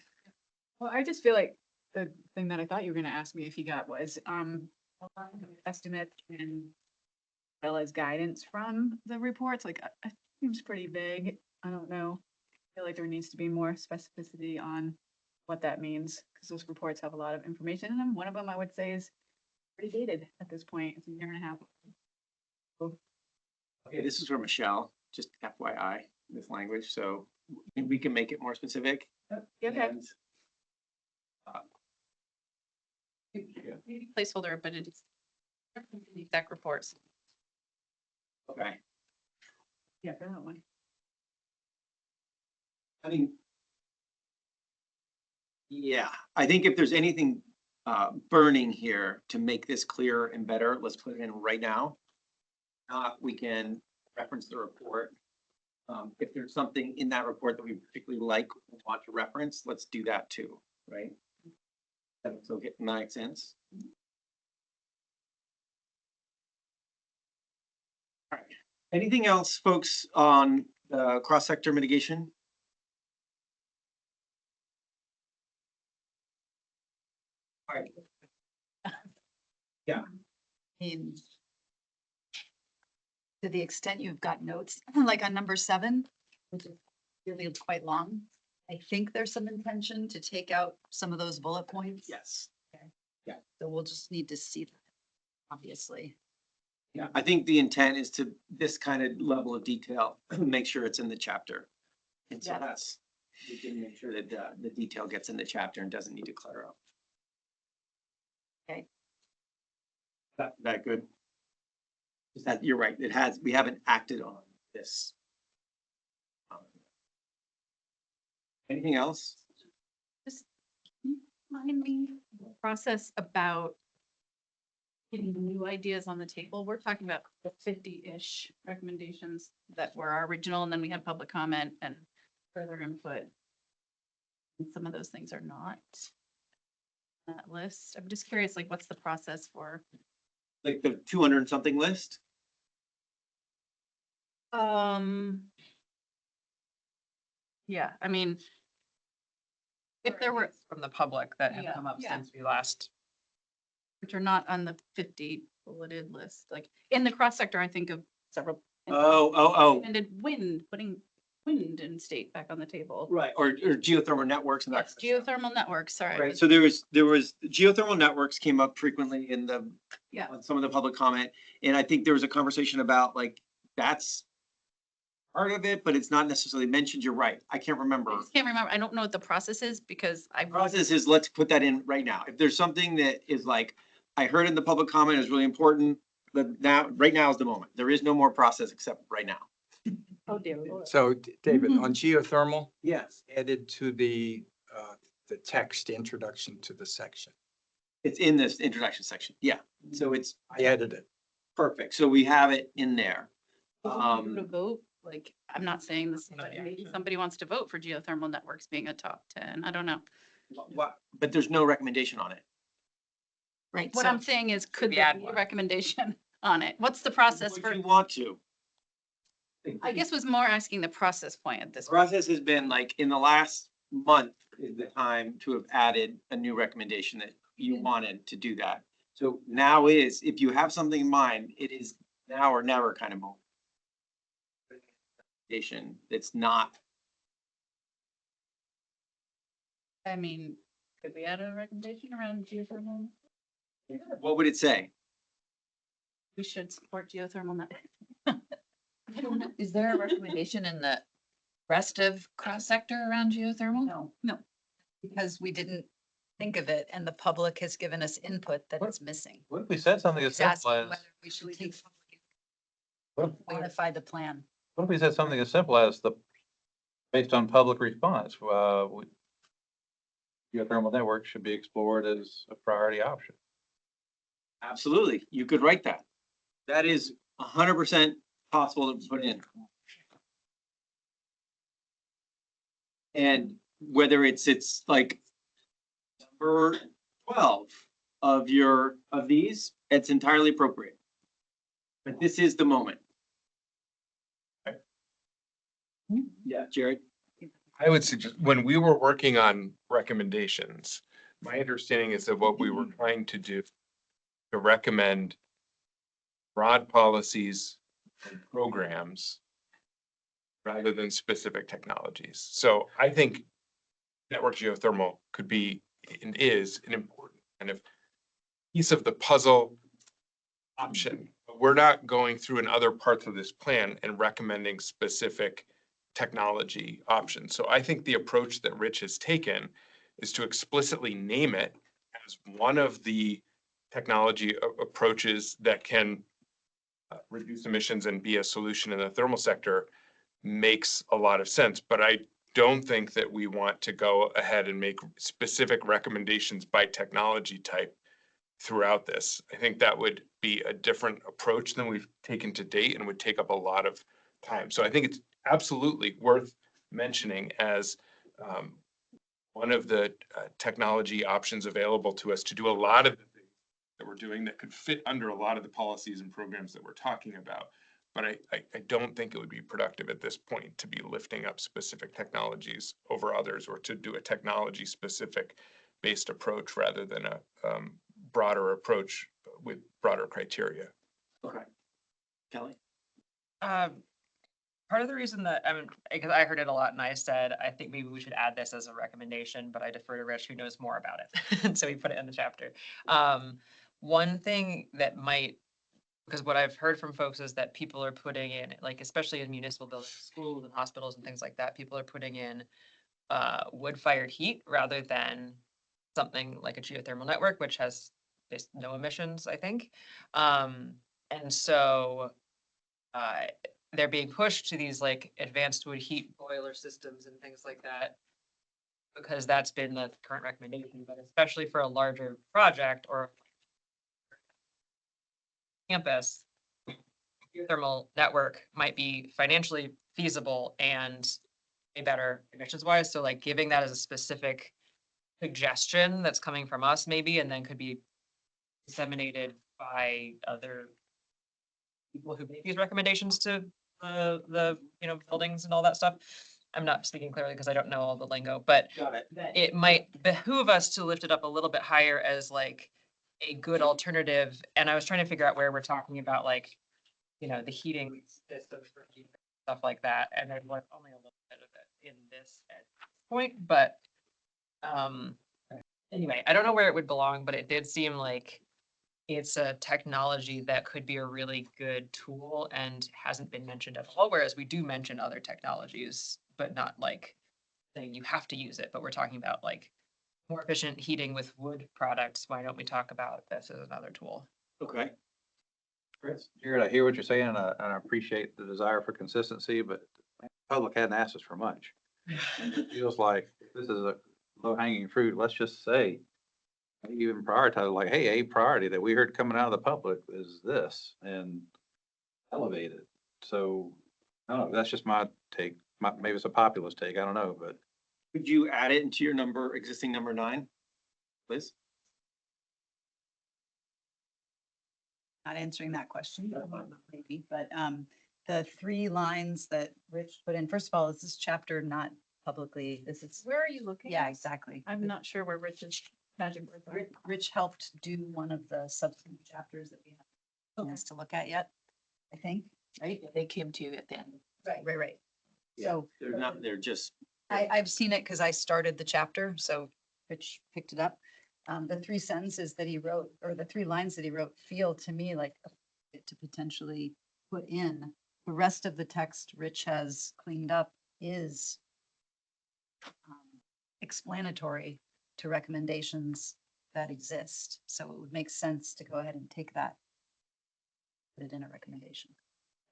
Well, I just feel like the thing that I thought you were gonna ask me if you got was, estimate and well as guidance from the reports, like, it seems pretty vague. I don't know. I feel like there needs to be more specificity on what that means, because those reports have a lot of information in them. One of them I would say is pretty dated at this point. It's a year and a half. Okay, this is for Michelle, just FYI, this language, so we can make it more specific. Okay. And, Maybe placeholder, but it's the exact reports. Okay, Yeah, for that one. I mean. Yeah, I think if there's anything burning here to make this clearer and better, let's put it in right now. We can reference the report. If there's something in that report that we particularly like, and want to reference, let's do that too, right? That's okay, makes sense. All right, anything else, folks, on cross-sector mitigation? All right. Yeah. mean, to the extent you've got notes, like on number 7, which is really quite long, I think there's some intention to take out some of those bullet points. Yes. So we'll just need to see that, obviously. Yeah, I think the intent is to this kind of level of detail, make sure it's in the chapter. And so Yeah. that's, we can make sure that the detail gets in the chapter and doesn't need to clutter up. Okay. That good? Is that, you're right, we haven't acted on this. Anything else? Remind me, process about getting new ideas on the table. We're talking about the 50-ish recommendations that were our original, and then we had public comment and further input. And some of those things are not on that list. I'm just curious, like, what's the process for? Like the 200 and something list? Yeah, I mean, if there were, From the public that have Yeah, come up yeah. since we last. which are not on the 50 bulleted list, like in the cross sector, I think of several. Oh. And wind, putting wind and state back on the table. Right, or geothermal networks and that. Yes, geothermal networks, sorry. Right, so there was geothermal networks came up frequently in the, Yeah. on some of the public comment. And I think there was a conversation about like, that's part of it, but it's not necessarily mentioned. You're right. I can't remember. I just can't remember, I don't know what the process is because I. Process is, let's put that in right now. If there's something that is like, I heard in the public comment is really important, but now, right now is the moment. There is no more process except right now. Oh dear Lord. So David, Mhm. on geothermal, Yes. added to the text introduction to the section. It's in this introduction section. Yeah, so it's I added it. perfect. So we have it in there. To vote, like, I'm not saying this, but maybe somebody wants to vote for geothermal networks being a top 10, I don't know. But there's no recommendation on it. Right. What I'm saying is, could we there add be a one? recommendation on it? What's the process Would for, you want to? I guess was more asking the process point at this. point. Process has been like, in the last month is the time to have added a new recommendation that you wanted to do that. So now is, if you have something in mind, it is now or never kind of moment. It's not, I mean, could we add a recommendation around geothermal? what would it say? We should support geothermal net. Is there a recommendation in the rest of cross sector around geothermal? No. Because we didn't think of it and the public has given us input that it's missing. What if we said something as It's asking simple as, whether we should take, what modify the plan. if we said something as simple as based on public response, geothermal networks should be explored as a priority option? Absolutely, you could write that. That is 100% possible to put in. And whether it's like number 12 of these, it's entirely appropriate. But this is the moment. Yeah, Jared? I would suggest, when we were working on recommendations, my understanding is that what we were trying to do to recommend broad policies and programs rather than specific technologies. So I think network geothermal could be and is an important kind of piece of the puzzle option. But we're not going through in other parts of this plan and recommending specific technology options. So I think the approach that Rich has taken is to explicitly name it as one of the technology approaches that can reduce emissions and be a solution in the thermal sector makes a lot of sense. But I don't think that we want to go ahead and make specific recommendations by technology type throughout this. I think that would be a different approach than we've taken to date and would take up a lot of time. So I think it's absolutely worth mentioning as one of the technology options available to us to do a lot of the things that we're doing that could fit under a lot of the policies and programs that we're talking about. But I don't think it would be productive at this point to be lifting up specific technologies over others or to do a technology specific based approach rather than a broader approach with broader criteria. Okay. Kelly? Part of the reason that, I mean, because I heard it a lot and I said, I think maybe we should add this as a recommendation, but I defer to Rich, who knows more about it. And so we put it in the chapter. One thing that might, because what I've heard from folks is that people are putting in, like, especially in municipal buildings, schools and hospitals and things like that, people are putting in wood-fired heat rather than something like a geothermal network, which has no emissions, I think. And so they're being pushed to these like advanced wood heat boiler systems and things like that because that's been the current recommendation, but especially for a larger project or campus, geothermal network might be financially feasible and a better emissions wise. So like giving that as a specific suggestion that's coming from us maybe, and then could be disseminated by other people who make these recommendations to the buildings and all that stuff. I'm not speaking clearly because I don't know all the lingo, but Got it. it might behoove us to lift it up a little bit higher as like a good alternative. And I was trying to figure out where we're talking about like, the heating systems for stuff like that. And there's like only a little bit of it in this at this point, but anyway, I don't know where it would belong, but it did seem like it's a technology that could be a really good tool and hasn't been mentioned at all, whereas we do mention other technologies, but not like saying you have to use it, but we're talking about like more efficient heating with wood products. Why don't we talk about this as another tool? Okay. Chris? Jared, I hear what you're saying, and I appreciate the desire for consistency, but the public hadn't asked us for much. And it feels like this is a low hanging fruit. Let's just say, even prioritize, like, hey, a priority that we heard coming out of the public is this, and elevate it. So, I don't know, that's just my take. Maybe it's a populist take, I don't know, but. Could you add it into your existing number 9, please? Not answering that question, but maybe, but the 3 lines that Rich put in, first of all, is this chapter not publicly, this is, Where are you looking? yeah, exactly. I'm not sure where Rich's magic words are. Rich helped do one of the subsequent chapters that we have a chance to look at yet, I think, right? They came to you at the end. Right. Yeah. So They're just, I've seen it because I started the chapter, so Rich picked it up. The 3 sentences that he wrote, or the 3 lines that he wrote, feel to me like to potentially put in. The rest of the text Rich has cleaned up is explanatory to recommendations that exist. So it would make sense to go ahead and take that, put it in a recommendation.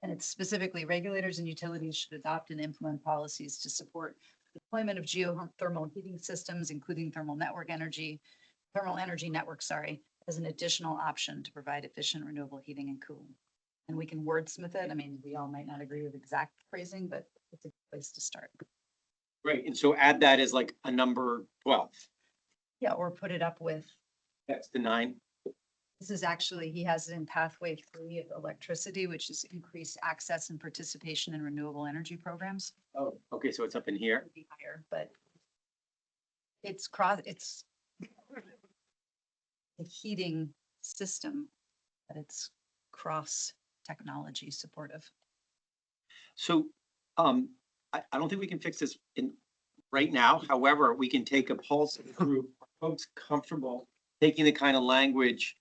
And it's specifically regulators and utilities should adopt and implement policies to support deployment of geothermal heating systems, including thermal energy networks, as an additional option to provide efficient renewable heating and cooling. And we can wordsmith it. I mean, we all might not agree with exact phrasing, but it's a good place to start. Great, and so add that as like a number 12. Yeah, or put it up with, That's the 9. this is actually, he has it in pathway 3 of electricity, which is increased access and participation in renewable energy programs. Oh, okay, so it's up in here. Would be higher, but it's a heating system, but it's cross technology supportive. So, I don't think we can fix this in, right now. However, we can take a pulse of the group. Are folks comfortable taking the kind of language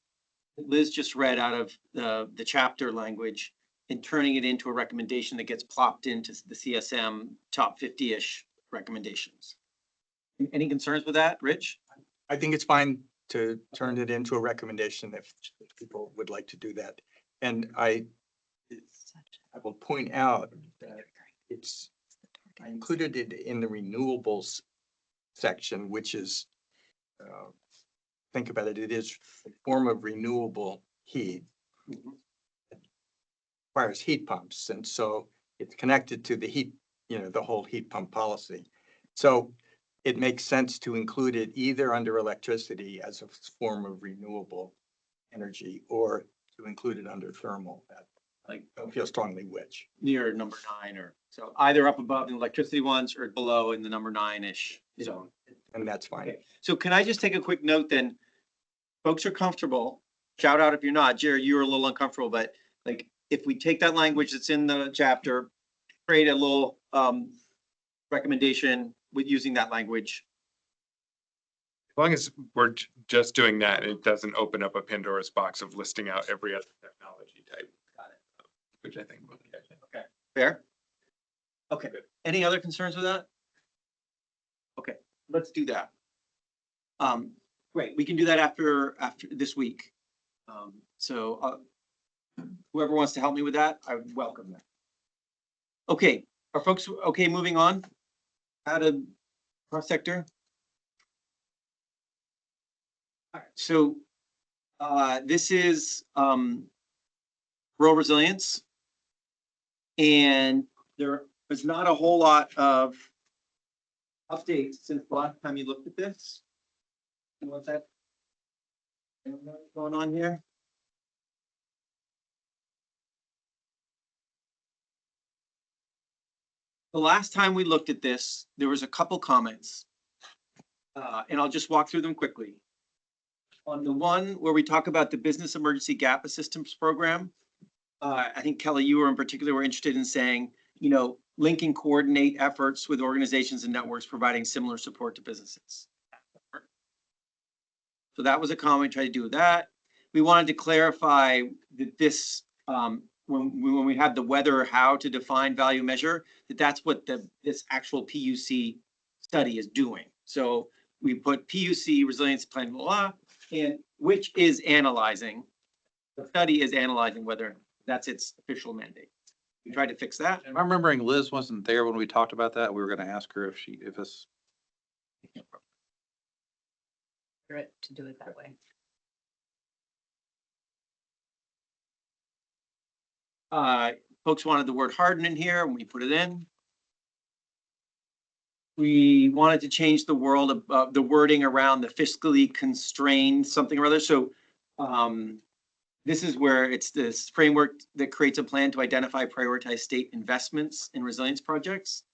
that Liz just read out of the chapter language and turning it into a recommendation that gets plopped into the CSM top 50-ish recommendations? Any concerns with that, Rich? I think it's fine to turn it into a recommendation if people would like to do that. And I will point out that I included it in the renewables section, which is, think about it, it is a form of renewable heat. It requires heat pumps, and so it's connected to the heat, the whole heat pump policy. So it makes sense to include it either under electricity as a form of renewable energy or to include it under thermal. I don't feel strongly which. Near number 9, or so either up above in electricity ones or below in the number 9-ish zone. And that's fine. Okay, so can I just take a quick note then? Folks are comfortable, shout out if you're not. Jerry, you were a little uncomfortable, but like, if we take that language that's in the chapter, create a little recommendation with using that language. As long as we're just doing that, it doesn't open up a Pandora's box of listing out every other technology type. Got it. Which I think. Okay, fair? Okay, any other concerns with that? Okay, let's do that. Great, we can do that after this week. So whoever wants to help me with that, I would welcome that. Okay, are folks okay moving on? Out of cross sector? All right, so this is rural resilience. And there is not a whole lot of updates since the last time you looked at this. You want that? Anyone know what's going on here? The last time we looked at this, there was a couple comments. And I'll just walk through them quickly. On the one where we talk about the Business Emergency Gap Assistance Program, I think Kelly, you were in particular were interested in saying, link and coordinate efforts with organizations and networks providing similar support to businesses. So that was a comment we tried to do with that. We wanted to clarify that this, when we had the whether, how to define value measure, that's what this actual PUC study is doing. So we put PUC resilience plan, blah, and which is analyzing. The study is analyzing whether that's its official mandate. We tried to fix that. Am I remembering Liz wasn't there when we talked about that? We were gonna ask her if this. To do it that way. Folks wanted the word harden in here, and we put it in. We wanted to change the the wording around the fiscally constrained something or other. So this is where it's this framework that creates a plan to identify, prioritize state investments in resilience projects.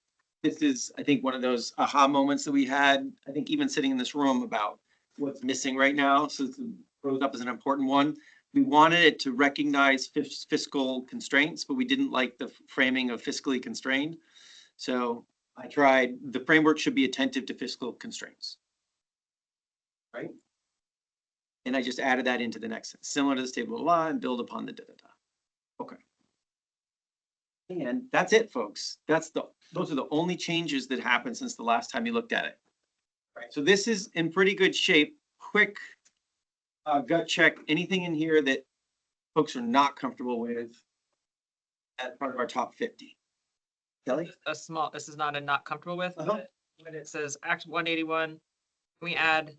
This is, I think, one of those aha moments that we had, I think even sitting in this room, about what's missing right now. So it rose up as an important one. We wanted it to recognize fiscal constraints, but we didn't like the framing of fiscally constrained. So I tried, the framework should be attentive to fiscal constraints. Right? And I just added that into the next sentence, similar to this table of law, and build upon the da-da-da. Okay. And that's it, folks. Those are the only changes that happened since the last time you looked at it. Right, so this is in pretty good shape. Quick gut check, anything in here that folks are not comfortable with as part of our top 50. Kelly? This is not a not comfortable with, Uh-huh. but when it says Act 181, can we add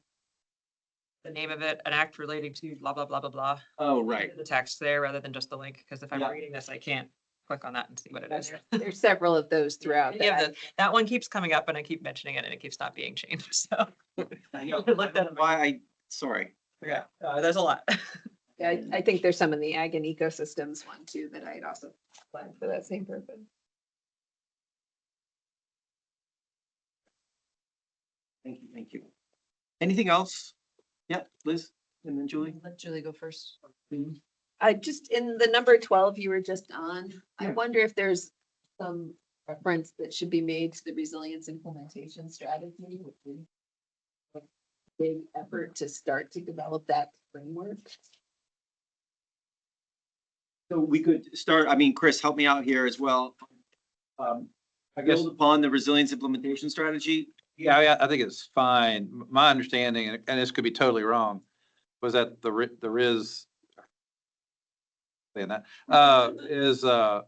the name of it, an act relating to blah, blah, blah, blah, blah. Oh, right. The text there rather than just the link, because if I'm Yeah. reading this, I can't click on that and see what it is. There's several of those throughout. Yeah, that. that one keeps coming up and I keep mentioning it and it keeps not being changed, so. I know, Look that up. why sorry. Yeah, there's a lot. Yeah, I think there's some in the ag and ecosystems one too that I'd also flagged for that same purpose. Thank you, thank you. Anything else? Yeah, Liz, and then Julie? Let Julie go first. Just in the number 12 you were just on, I Yeah. wonder if there's some reference that should be made to the resilience implementation strategy, which is a big effort to start to develop that framework. So we could start, I mean, Chris, help me out here as well. I guess, Build upon the resilience implementation strategy. yeah, I think it's fine. My understanding, and this could be totally wrong, was that the RIS saying that,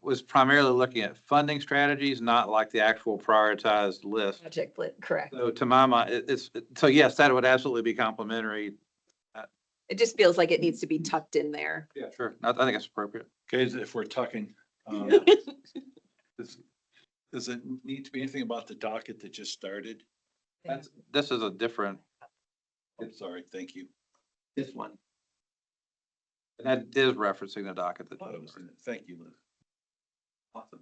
was primarily looking at funding strategies, not like the actual prioritized list. Project lit, correct. So to my mind, so yes, that would absolutely be complimentary. It just feels like it needs to be tucked in there. Yeah, sure. I think it's appropriate. Okay, if we're talking, does it need to be anything about the docket that just started? This is a different, I'm sorry, thank you. This one. that is referencing the docket that. Thank you, Liz. Awesome.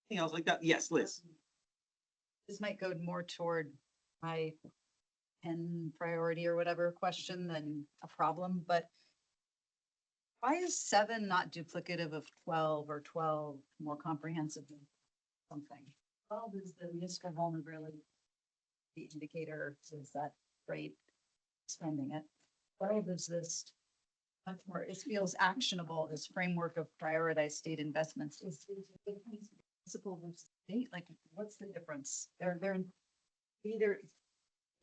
Anything else like that? Yes, Liz. This might go more toward my 10 priority or whatever question than a problem, but why is 7 not duplicative of 12 or 12 more comprehensive than something? 12 is the risk of vulnerability. The indicator is that great spending it. 12 is this much more, it feels actionable, this framework of prioritized state investments. Is it municipal versus state? Like, what's the difference? They're either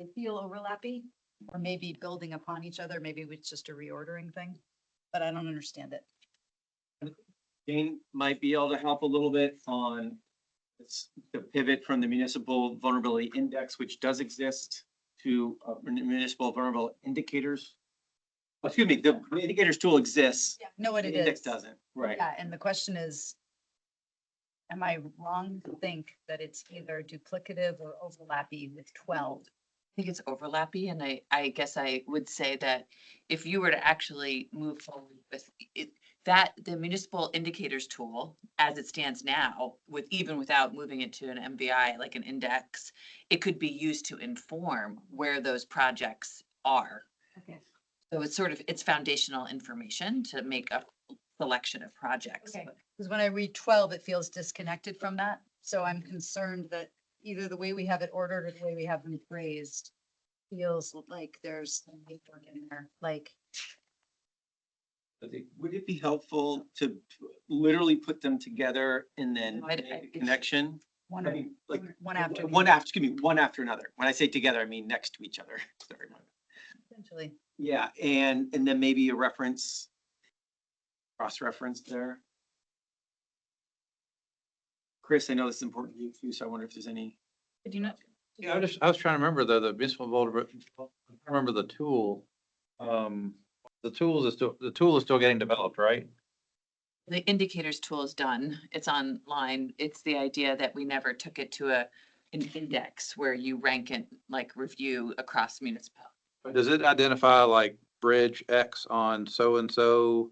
they feel overlappy or maybe building upon each other. Maybe it's just a reordering thing, but I don't understand it. Jane might be able to help a little bit on the pivot from the municipal vulnerability index, which does exist, to municipal vulnerable indicators. Excuse me, the indicators tool exists. Yeah, know what The it index is. doesn't, right? Yeah, and the question is, am I wrong to think that it's either duplicative or overlappy with 12? I think it's overlappy, and I guess I would say that if you were to actually move forward with it, that the municipal indicators tool, as it stands now, with even without moving it to an MVI, like an index, it could be used to inform where those projects are. Okay. So it's sort of, it's foundational information to make a selection of projects. Okay, because when I read 12, it feels disconnected from that. So I'm concerned that either the way we have it ordered or the way we have them phrased feels like there's some legwork in there, like. Would it be helpful to literally put them together and then No, make a connection? One, I mean, like, one after. one after, excuse me, one after another. When I say together, I mean next to each other. Sorry. Essentially. Yeah, and then maybe a reference, cross-reference there. Chris, I know this is important to you too, so I wonder if there's any. Did you not? Yeah, I was trying to remember the municipal vulnerability, I remember the tool. The tool is still getting developed, right? The indicators tool is done. It's online. It's the idea that we never took it to an index where you rank it, like review across municipal. Does it identify like bridge X on so-and-so?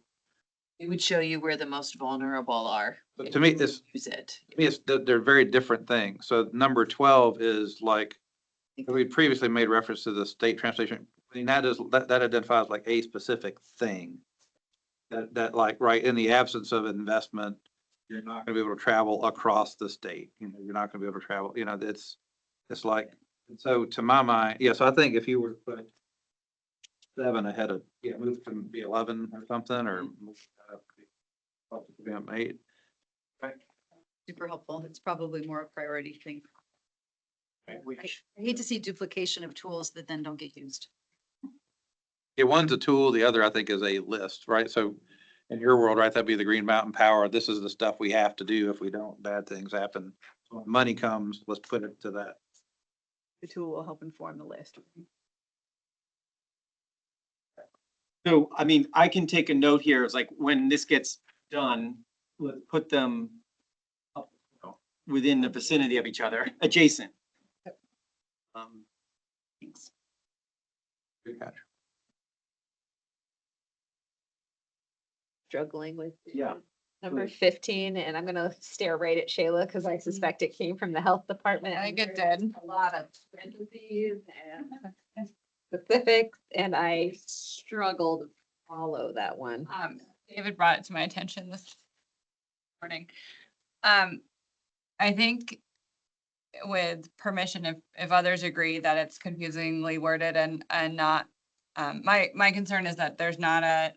It would show you where the most vulnerable are. But if to me, you it's, Use it. to me, they're very different things. So number 12 is like, we previously made reference to the state transportation. I mean, that identifies like a specific thing. That like, right, in the absence of investment, you're not gonna be able to travel across the state. You know, you're not gonna be able to travel, you know, it's like, so to my mind, yeah, so I think if you were to put 7 ahead of, move to be 11 or something, or move up to be 8. Super helpful. It's probably more a priority thing. Which, I hate to see duplication of tools that then don't get used. Yeah, one's a tool, the other I think is a list, right? So in your world, right, that'd be the Green Mountain Power. This is the stuff we have to do. If we don't, bad things happen. So when money comes, let's put it to that. The tool will help inform the list. So, I mean, I can take a note here, it's like, when this gets done, let's put them up, within the vicinity of each other, adjacent. Thanks. Good catch. Struggling with. Yeah. Number Please. 15, and I'm gonna stare right at Shayla because I suspect it came from the health department. I think it There's did. A lot of parentheses and specifics, and I struggled to follow that one. David brought it to my attention this morning. I think with permission, if others agree that it's confusingly worded and not, my concern is that there's not a,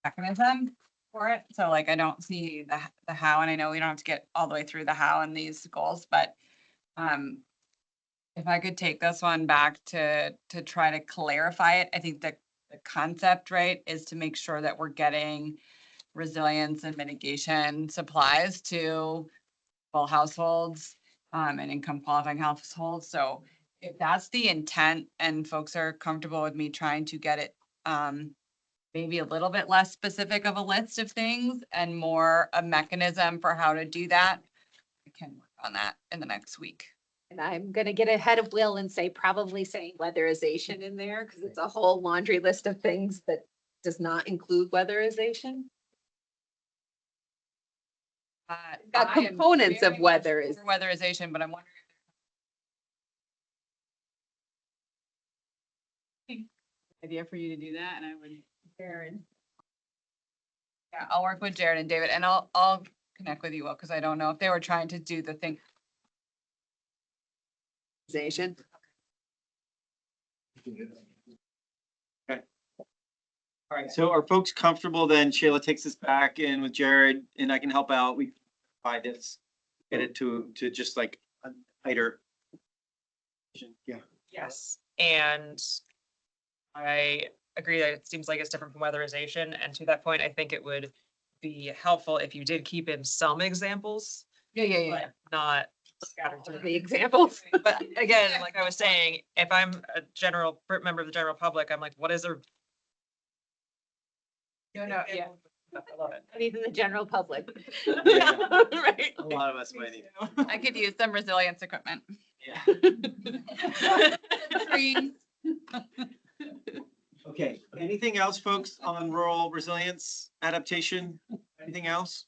mechanism for it. So like, I don't see the how, and I know we don't have to get all the way through the how in these goals, but, if I could take this one back to try to clarify it, I think the concept, right, is to make sure that we're getting resilience and mitigation supplies to full households, and income qualifying households. So if that's the intent and folks are comfortable with me trying to get it, maybe a little bit less specific of a list of things and more a mechanism for how to do that, I can work on that in the next week. And I'm gonna get ahead of Will and say, probably saying weatherization in there, because it's a whole laundry list of things that does not include weatherization. Got I am components of very much weather is- for weatherization, but I'm wondering. Idea for you to do that, and I would. Karen. Yeah, I'll work with Jared and David, and I'll connect with you, Will, because I don't know if they were trying to do the thing. Weatherization. Okay. All right, so are folks comfortable then? Shayla takes this back in with Jared and I can help out. We buy this, get it to just like a tighter. Yeah. Yes, and I agree that it seems like it's different from weatherization, and to that point, I think it would be helpful if you did keep in some examples, Yeah. but not scattered through. The examples. But again, like I was saying, if I'm a member of the general public, I'm like, what is a? No, yeah. I love it. Even the general public. Yeah. Right. A lot of us might need. I could use some resilience equipment. Yeah. Trees. Okay, anything else, folks, on rural resilience adaptation? Anything else?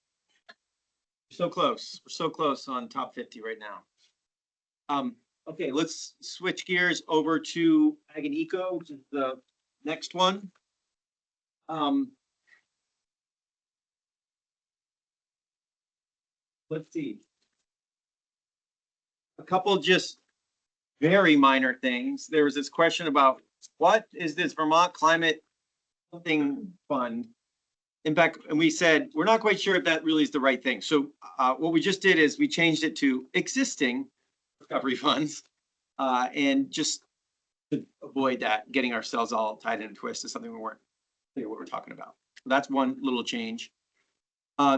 So close, we're so close on top 50 right now. Okay, let's switch gears over to Ag and Eco, which is the next one. Let's see. A couple just very minor things. There was this question about what is this Vermont Climate something fund? In fact, and we said, we're not quite sure if that really is the right thing. So what we just did is we changed it to existing recovery funds. And just to avoid that, getting ourselves all tied in a twist is something we weren't clear what we're talking about. That's one little change.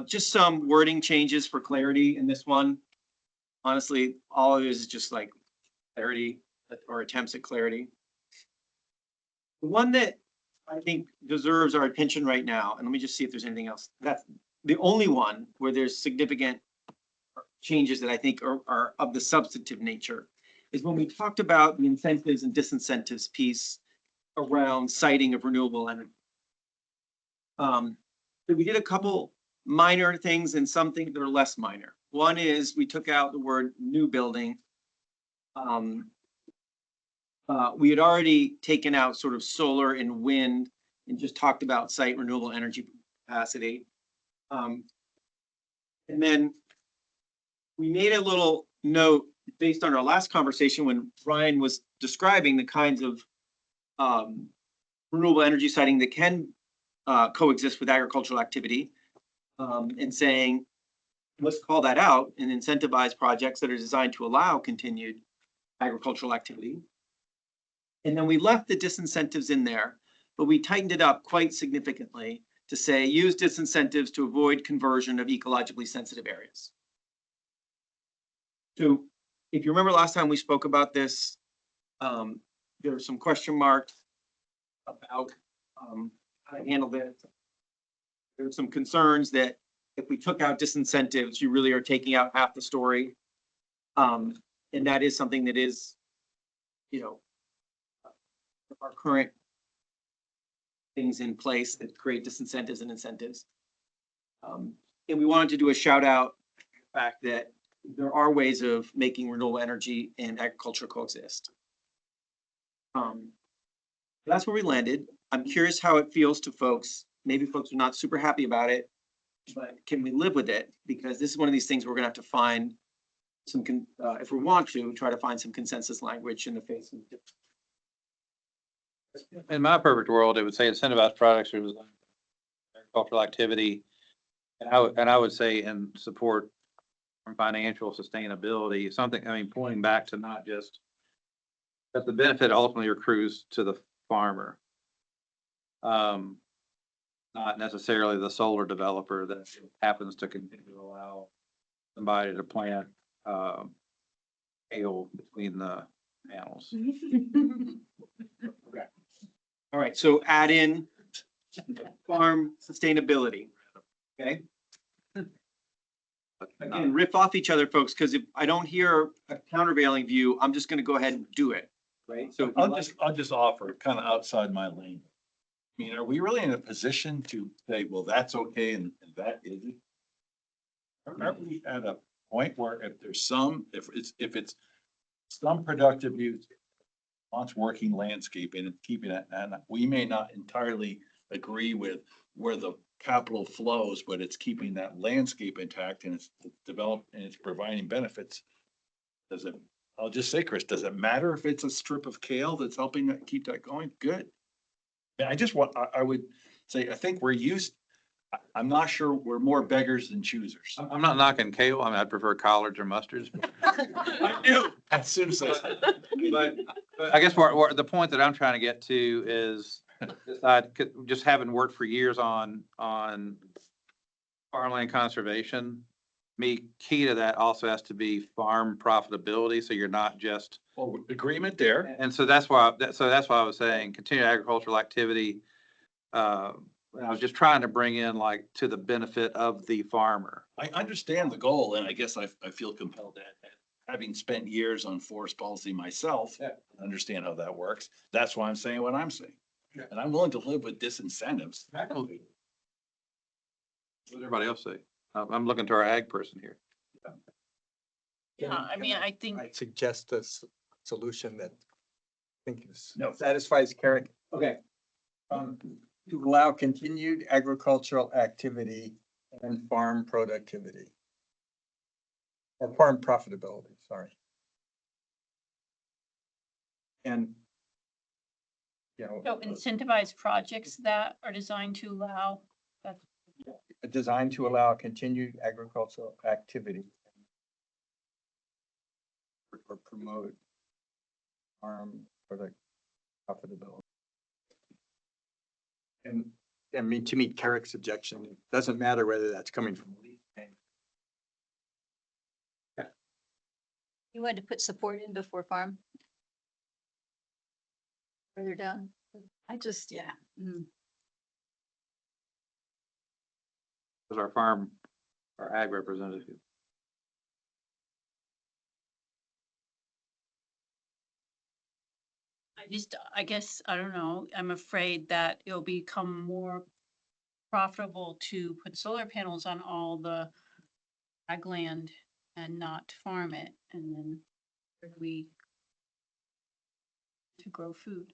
Just some wording changes for clarity in this one. Honestly, all of it is just like clarity or attempts at clarity. The one that I think deserves our attention right now, and let me just see if there's anything else. That's the only one where there's significant changes that I think are of the substantive nature, is when we talked about the incentives and disincentives piece around siting of renewable energy. So we did a couple minor things and some things that are less minor. One is we took out the word new building. We had already taken out sort of solar and wind and just talked about site renewable energy capacity. And then we made a little note based on our last conversation when Ryan was describing the kinds of renewable energy siting that can coexist with agricultural activity, and saying, let's call that out and incentivize projects that are designed to allow continued agricultural activity. And then we left the disincentives in there, but we tightened it up quite significantly to say, use disincentives to avoid conversion of ecologically sensitive areas. So if you remember last time we spoke about this, there were some question marks about, how to handle this. There's some concerns that if we took out disincentives, you really are taking out half the story. And that is something that is, you know, our current things in place that create disincentives and incentives. And we wanted to do a shout out the fact that there are ways of making renewable energy and agriculture coexist. That's where we landed. I'm curious how it feels to folks. Maybe folks are not super happy about it, but can we live with it? Because this is one of these things we're gonna have to find some, if we want to, try to find some consensus language in the face of. In my perfect world, it would say incentivize products or agricultural activity. And I would say and support financial sustainability, something, I mean, pointing back to not just that the benefit ultimately accrues to the farmer. Not necessarily the solar developer that happens to continue to allow somebody to plant hail between the panels. All right, so add in farm sustainability, okay? Again, riff off each other, folks, because if I don't hear a countervailing view, I'm just gonna go ahead and do it, right? So I'll just offer kind of outside my lane. I mean, are we really in a position to say, well, that's okay and that isn't? Aren't we at a point where if there's some, if it's some productive use, wants working landscaping and keeping it, and we may not entirely agree with where the capital flows, but it's keeping that landscape intact and it's developed and it's providing benefits. Does it, I'll just say, Chris, does it matter if it's a strip of kale that's helping that keep that going? Good. And I just want, I would say, I think we're used, I'm not sure we're more beggars than choosers. I'm not knocking kale. I mean, I'd prefer collards or mustards. I knew, as soon as I said that. But I guess the point that I'm trying to get to is just having worked for years on farmland conservation. Me, key to that also has to be farm profitability. So you're not just. Well, agreement there. And so that's why I was saying continued agricultural activity. I was just trying to bring in like to the benefit of the farmer. I understand the goal, and I guess I feel compelled that, having spent years on forest policy myself, understand how that works. That's why I'm saying what I'm saying. And I'm willing to live with disincentives. What does everybody else say? I'm looking to our ag person here. Yeah, I mean, I think, I suggest a solution that I think No. satisfies Carrick. Okay, To allow continued agricultural activity and farm productivity. Or farm profitability, sorry. And, you know, so incentivize projects that are designed to allow, designed to allow continued agricultural activity. Or promote farm product profitability. And I mean, to meet Carrick's objection, it doesn't matter whether that's coming from. You wanted to put support in before farm? Further down. I just, yeah. As our ag representative. I guess, I don't know, I'm afraid that it'll become more profitable to put solar panels on all the ag land and not farm it, and then where do we to grow food.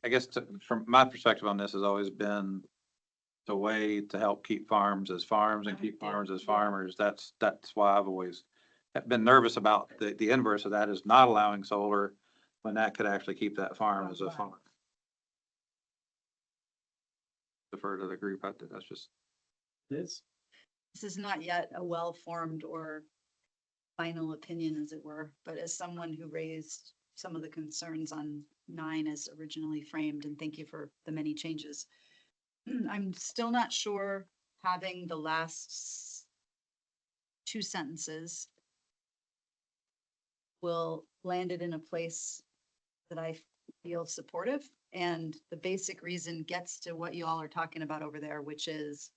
I guess from my perspective on this has always been the way to help keep farms as farms and keep farmers as farmers. That's why I've always been nervous about the inverse of that is not allowing solar when that could actually keep that farm as a farm. Defer to the group. That's just. this. This is not yet a well-formed or final opinion, as it were, but as someone who raised some of the concerns on 9 as originally framed, and thank you for the many changes. I'm still not sure having the last 2 sentences will land it in a place that I feel supportive. And the basic reason gets to what you all are talking about over there, which is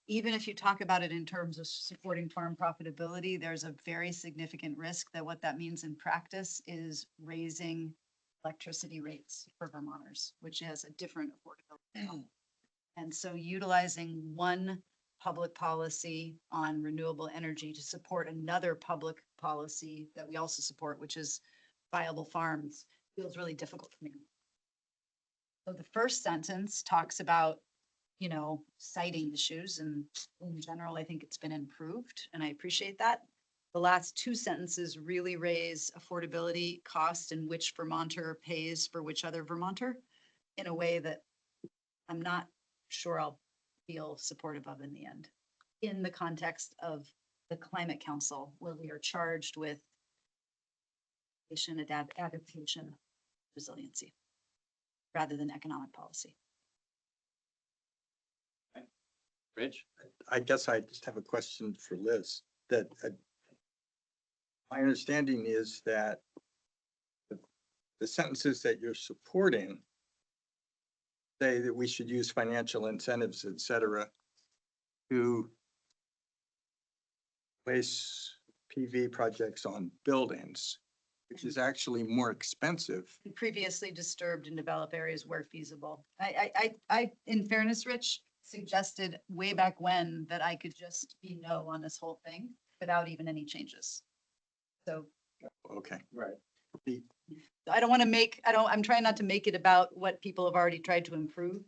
even if you talk about it in terms of supporting farm profitability, there's a very significant risk that what that means in practice is raising electricity rates for Vermonters, which has a different affordability. And so utilizing one public policy on renewable energy to support another public policy that we also support, which is viable farms, feels really difficult for me. So the first sentence talks about, citing issues, and in general, I think it's been improved, and I appreciate that. The last two sentences really raise affordability cost and which Vermonter pays for which other Vermonter in a way that I'm not sure I'll feel supportive of in the end, in the context of the Climate Council, where we are charged with adaptation, resiliency, rather than economic policy. Rich? I guess I just have a question for Liz, that my understanding is that the sentences that you're supporting say that we should use financial incentives, et cetera, to place PV projects on buildings, which is actually more expensive. Previously disturbed and develop areas where feasible. I, in fairness, Rich, suggested way back when that I could just be no on this whole thing without even any changes. So Okay. Right. I don't want to make, I'm trying not to make it about what people have already tried to improve.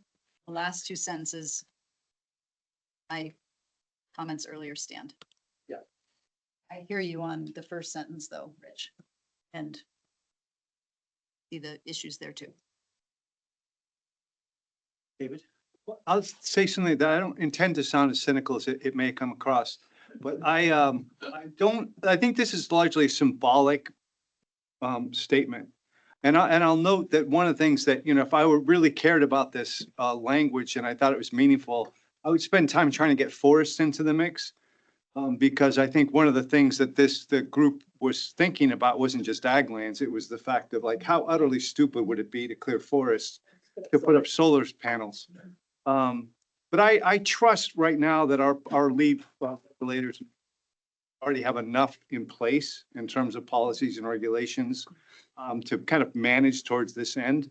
The last two sentences, my comments earlier stand. Yeah. I hear you on the first sentence though, Rich, and see the issues there too. David? I'll say something that I don't intend to sound as cynical as it may come across, but I think this is largely a symbolic statement. And I'll note that one of the things that, if I were really cared about this language and I thought it was meaningful, I would spend time trying to get forests into the mix. Because I think one of the things that the group was thinking about wasn't just ag lands, it was the fact of like, how utterly stupid would it be to clear forests to put up solar panels? But I trust right now that our lead regulators already have enough in place in terms of policies and regulations to kind of manage towards this end.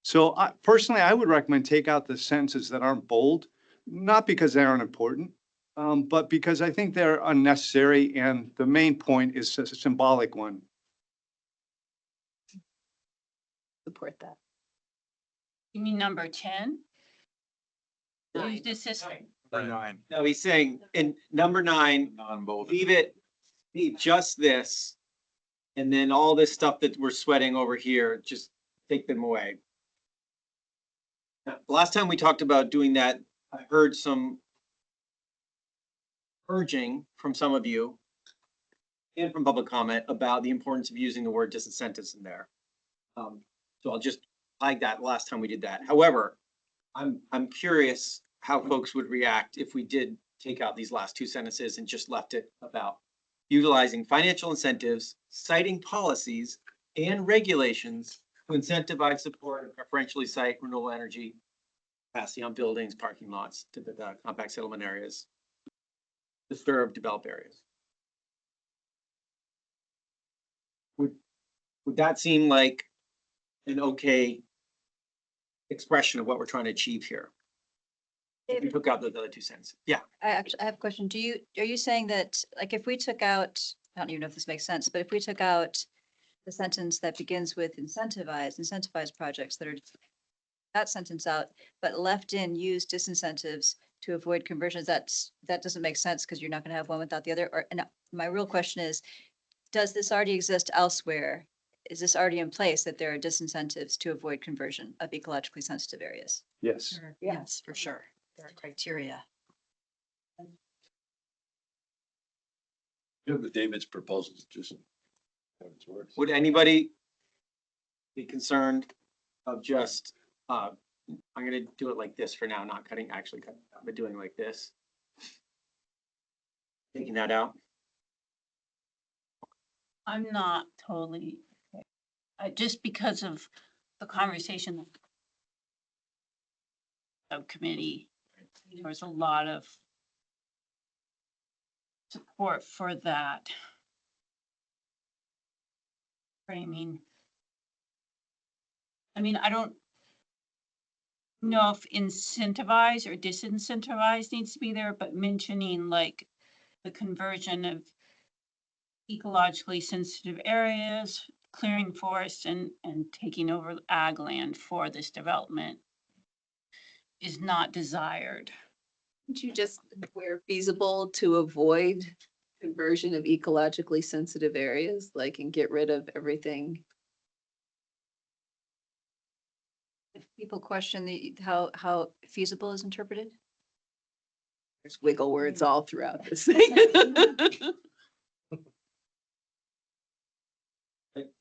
So personally, I would recommend take out the sentences that aren't bold, not because they aren't important, but because I think they're unnecessary. And the main point is a symbolic one. Support that. You mean number 10? Use the system. Or 9. No, he's saying in number 9, Non-bold. leave it, be just this. And then all this stuff that we're sweating over here, just take them away. Now, last time we talked about doing that, I heard some urging from some of you and from public comment about the importance of using the word disincentives in there. So I'll just flag that last time we did that. However, I'm curious how folks would react if we did take out these last two sentences and just left it about utilizing financial incentives, citing policies and regulations to incentivize support and preferentially cite renewable energy capacity on buildings, parking lots, to the compact settlement areas, disturbed developed areas. Would that seem like an okay expression of what we're trying to achieve here? If we took out those other two sentences. Yeah. I have a question. Are you saying that, like, if we took out, I don't even know if this makes sense, but if we took out the sentence that begins with incentivize projects that are that sentence out, but left in use disincentives to avoid conversions, that doesn't make sense because you're not going to have one without the other. And my real question is, does this already exist elsewhere? Is this already in place that there are disincentives to avoid conversion of ecologically sensitive areas? Yes. Yes, for sure. There are criteria. Yeah, but David's proposal is just. Would anybody be concerned of just, I'm gonna do it like this for now, not actually cutting, but doing like this? Taking that out? I'm not totally. just because of the conversation. Subcommittee, there was a lot of support for that framing. I mean, I don't know if incentivize or disincentivize needs to be there, but mentioning like the conversion of ecologically sensitive areas, clearing forests and taking over ag land for this development is not desired. Would you just, where feasible to avoid conversion of ecologically sensitive areas, like, and get rid of everything? If people question how feasible is interpreted. There's wiggle words all throughout this thing.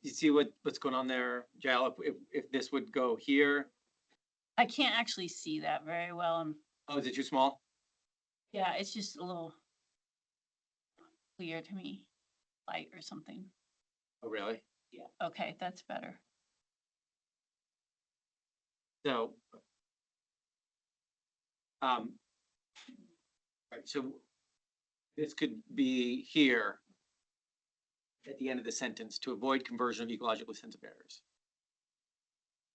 You see what's going on there, Jael, if this would go here? I can't actually see that very well. Oh, is it too small? Yeah, it's just a little clear to me, light or something. Oh, really? Yeah. Okay, that's better. So. Right, so this could be here at the end of the sentence, to avoid conversion of ecologically sensitive areas.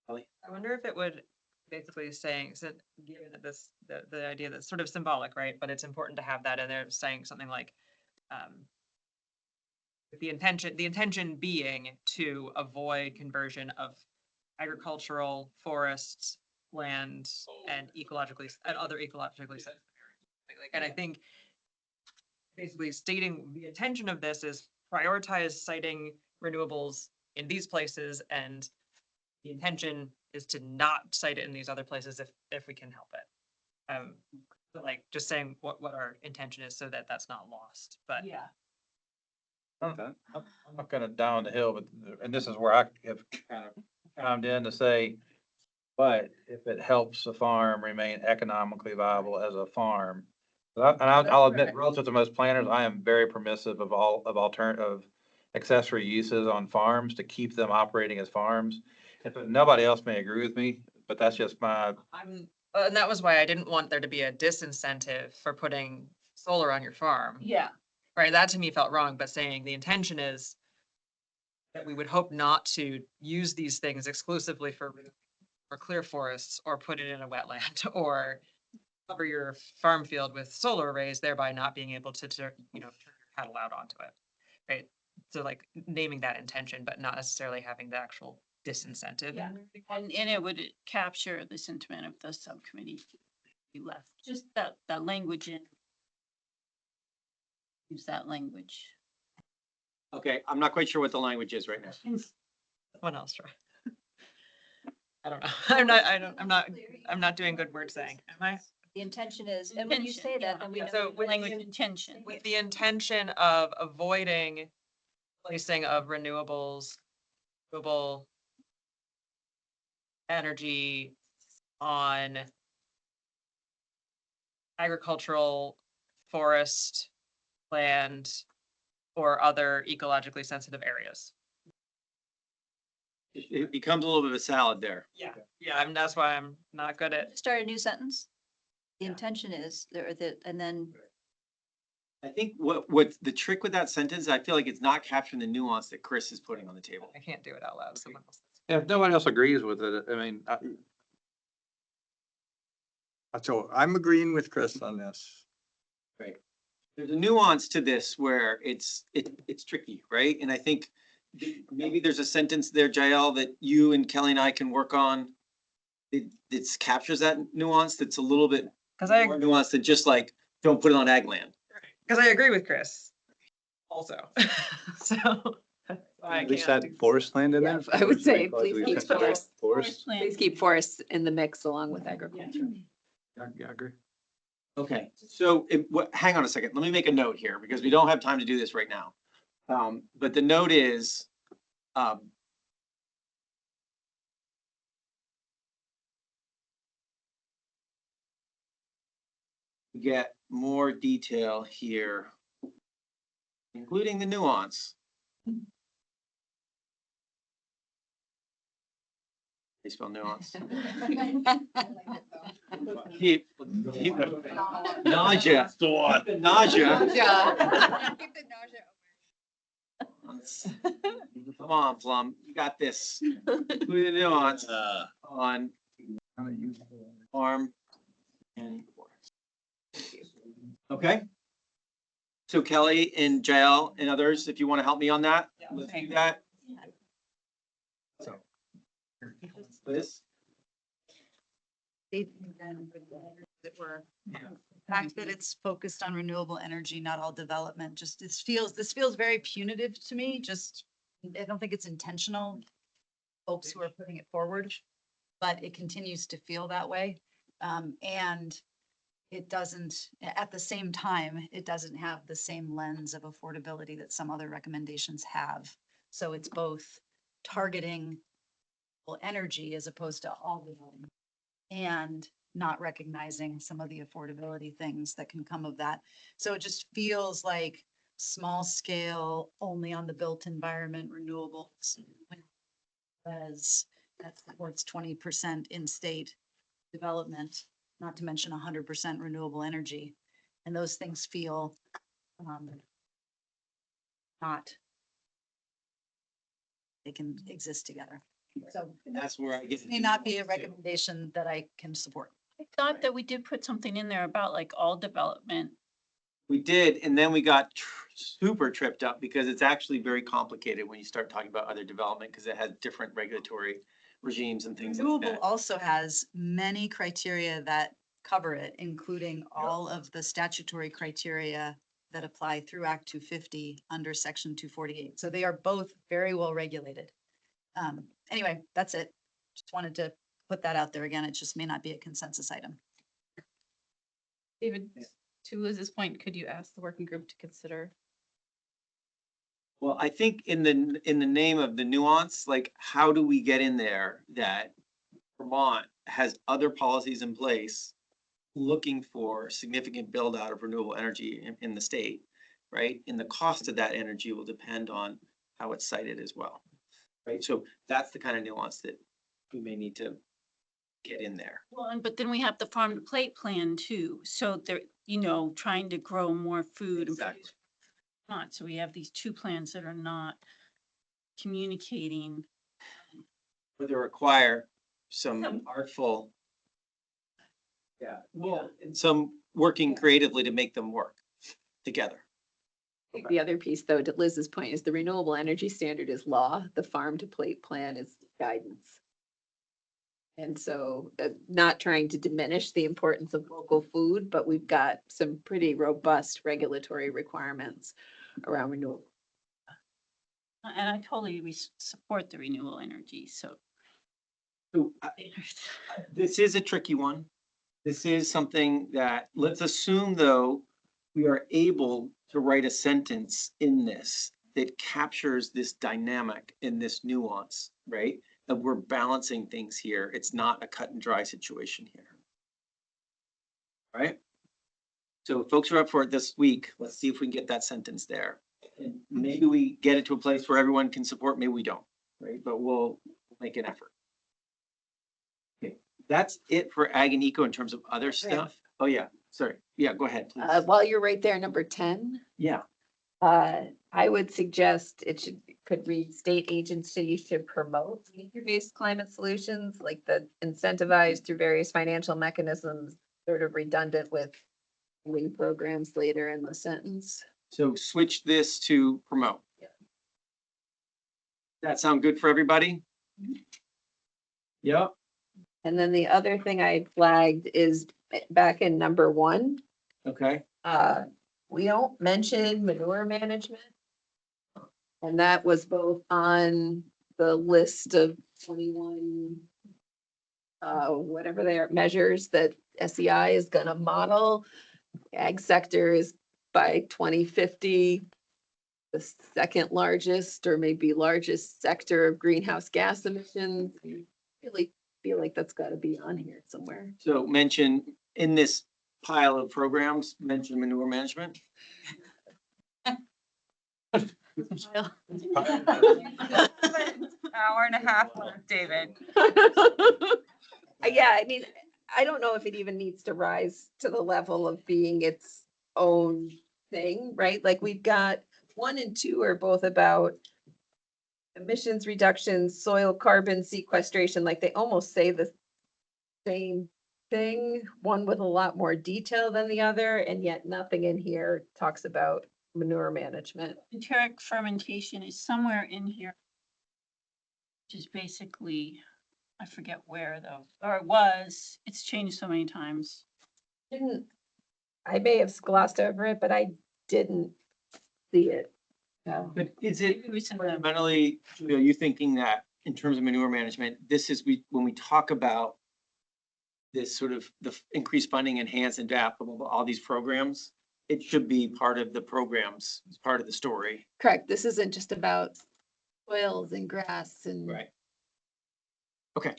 Ellie? I wonder if it would basically saying, so given that this, the idea that's sort of symbolic, right? But it's important to have that in there, saying something like, the intention being to avoid conversion of agricultural, forests, land, and other ecologically sensitive areas. Like, and I think basically stating the intention of this is prioritize citing renewables in these places, and the intention is to not cite it in these other places if we can help it. But like just saying what our intention is so that that's not lost, but. Yeah. I'm not gonna down the hill, but, and this is where I have kind of chimed in to say, but if it helps the farm remain economically viable as a farm. I'll admit, relative to most planners, I am very permissive of alternative accessory uses on farms to keep them operating as farms. If nobody else may agree with me, but that's just my. And that was why I didn't want there to be a disincentive for putting solar on your farm. Yeah. Right, that to me felt wrong, but saying the intention is that we would hope not to use these things exclusively for clear forests or put it in a wetland or cover your farm field with solar arrays, thereby not being able to, turn your cattle out onto it. Right, so like naming that intention, but not necessarily having the actual disincentive. Yeah. And it would capture the sentiment of the subcommittee. You left just that language in. Use that language. Okay, I'm not quite sure what the language is right now. Someone else try. I don't know. I'm not doing good word saying, am I? The intention is, and when you say that, then we know. So with Language intention. with the intention of avoiding placing of renewable energy on agricultural, forest, land, or other ecologically sensitive areas. It becomes a little bit of a salad there. Yeah. Yeah, that's why I'm not good at. Start a new sentence. The intention is there, and then I think what the trick with that sentence, I feel like it's not capturing the nuance that Chris is putting on the table. I can't do it out loud. Someone else. If nobody else agrees with it, I mean, So I'm agreeing with Chris on this. Right. There's a nuance to this where it's tricky, right? And I think maybe there's a sentence there, Jael, that you and Kelly and I can work on. It captures that nuance that's a little bit more nuanced than just like, don't put it on ag land. Because I agree with Chris also. So. I At least can't. that forest land in there? I would say, please Ecologically keep sensitive forest. Forest, Please keep forests in the mix along with agriculture. yeah, I agree. Okay, so hang on a second. Let me make a note here because we don't have time to do this right now. But the note is, get more detail here, including the nuance. They spell nuance. Keep nausea. Nausea. Come on, Plum, you got this. Who the nuance on farm and forest. Okay. So Kelly and Jael and others, if you want to help me on that, let's do that. So. Liz? That were, the fact that it's focused on renewable energy, not all development, just this feels very punitive to me, just, I don't think it's intentional. Folks who are putting it forward, but it continues to feel that way. And it doesn't, at the same time, it doesn't have the same lens of affordability that some other recommendations have. So it's both targeting energy as opposed to all development and not recognizing some of the affordability things that can come of that. So it just feels like small scale, only on the built environment renewables. As that supports 20% in-state development, not to mention 100% renewable energy. And those things feel not, they can exist together. So That's where I get. this may not be a recommendation that I can support. I thought that we did put something in there about like all development. We did, and then we got super tripped up because it's actually very complicated when you start talking about other development, because it has different regulatory regimes and things like Renewable that. also has many criteria that cover it, including all of the statutory criteria that apply through Act 250 under Section 248. So they are both very well regulated. Anyway, that's it. Just wanted to put that out there again. It just may not be a consensus item. David, to Liz's point, could you ask the working group to consider? Well, I think in the name of the nuance, like, how do we get in there that Vermont has other policies in place looking for significant build out of renewable energy in the state, right? And the cost of that energy will depend on how it's cited as well, right? So that's the kind of nuance that we may need to get in there. Well, but then we have the farm to plate plan too. So they're, trying to grow more food. and Exactly. produce Not, so we have these two plans that are not communicating. Or they require some artful. Yeah, well, and some working creatively to make them work together. I think the other piece, though, to Liz's point, is the renewable energy standard is law. The farm to plate plan is guidance. And so not trying to diminish the importance of local food, but we've got some pretty robust regulatory requirements around renewable. And I totally support the renewable energy, so. So, this is a tricky one. This is something that, let's assume though, we are able to write a sentence in this that captures this dynamic and this nuance, right? That we're balancing things here. It's not a cut and dry situation here. Right? So if folks are up for it this week, let's see if we can get that sentence there. And maybe we get it to a place where everyone can support, maybe we don't, right? But we'll make an effort. Okay, that's it for ag and eco in terms of other stuff. Oh, yeah, sorry. Yeah, go ahead, please. While you're right there, number 10, Yeah, I would suggest could read state agencies to promote nature-based climate solutions, like the incentivized through various financial mechanisms, sort of redundant with lead programs later in the sentence. so switch this to promote. That sound good for everybody? Yep. And then the other thing I flagged is back in number 1, Okay. we don't mention manure management. And that was both on the list of 21, whatever they are, measures that SEI is gonna model. Ag sector is by 2050, the second largest or maybe largest sector of greenhouse gas emissions. I really feel like that's gotta be on here somewhere. So mention in this pile of programs, mention manure management. Hour and a half left, David. Yeah, I mean, I don't know if it even needs to rise to the level of being its own thing, right? Like we've got 1 and 2 are both about emissions reductions, soil carbon sequestration, like they almost say the same thing, one with a lot more detail than the other, and yet nothing in here talks about manure management. Enteric fermentation is somewhere in here. Which is basically, I forget where though, or it was, it's changed so many times. Didn't, I may have glossed over it, but I didn't see it. No. But is it Maybe we sent them. fundamentally, Julia, are you thinking that in terms of manure management, this is when we talk about this sort of the increased funding, enhanced and adapt, all these programs, it should be part of the programs, it's part of the story. Correct, this isn't just about soils and grass and Right. Okay.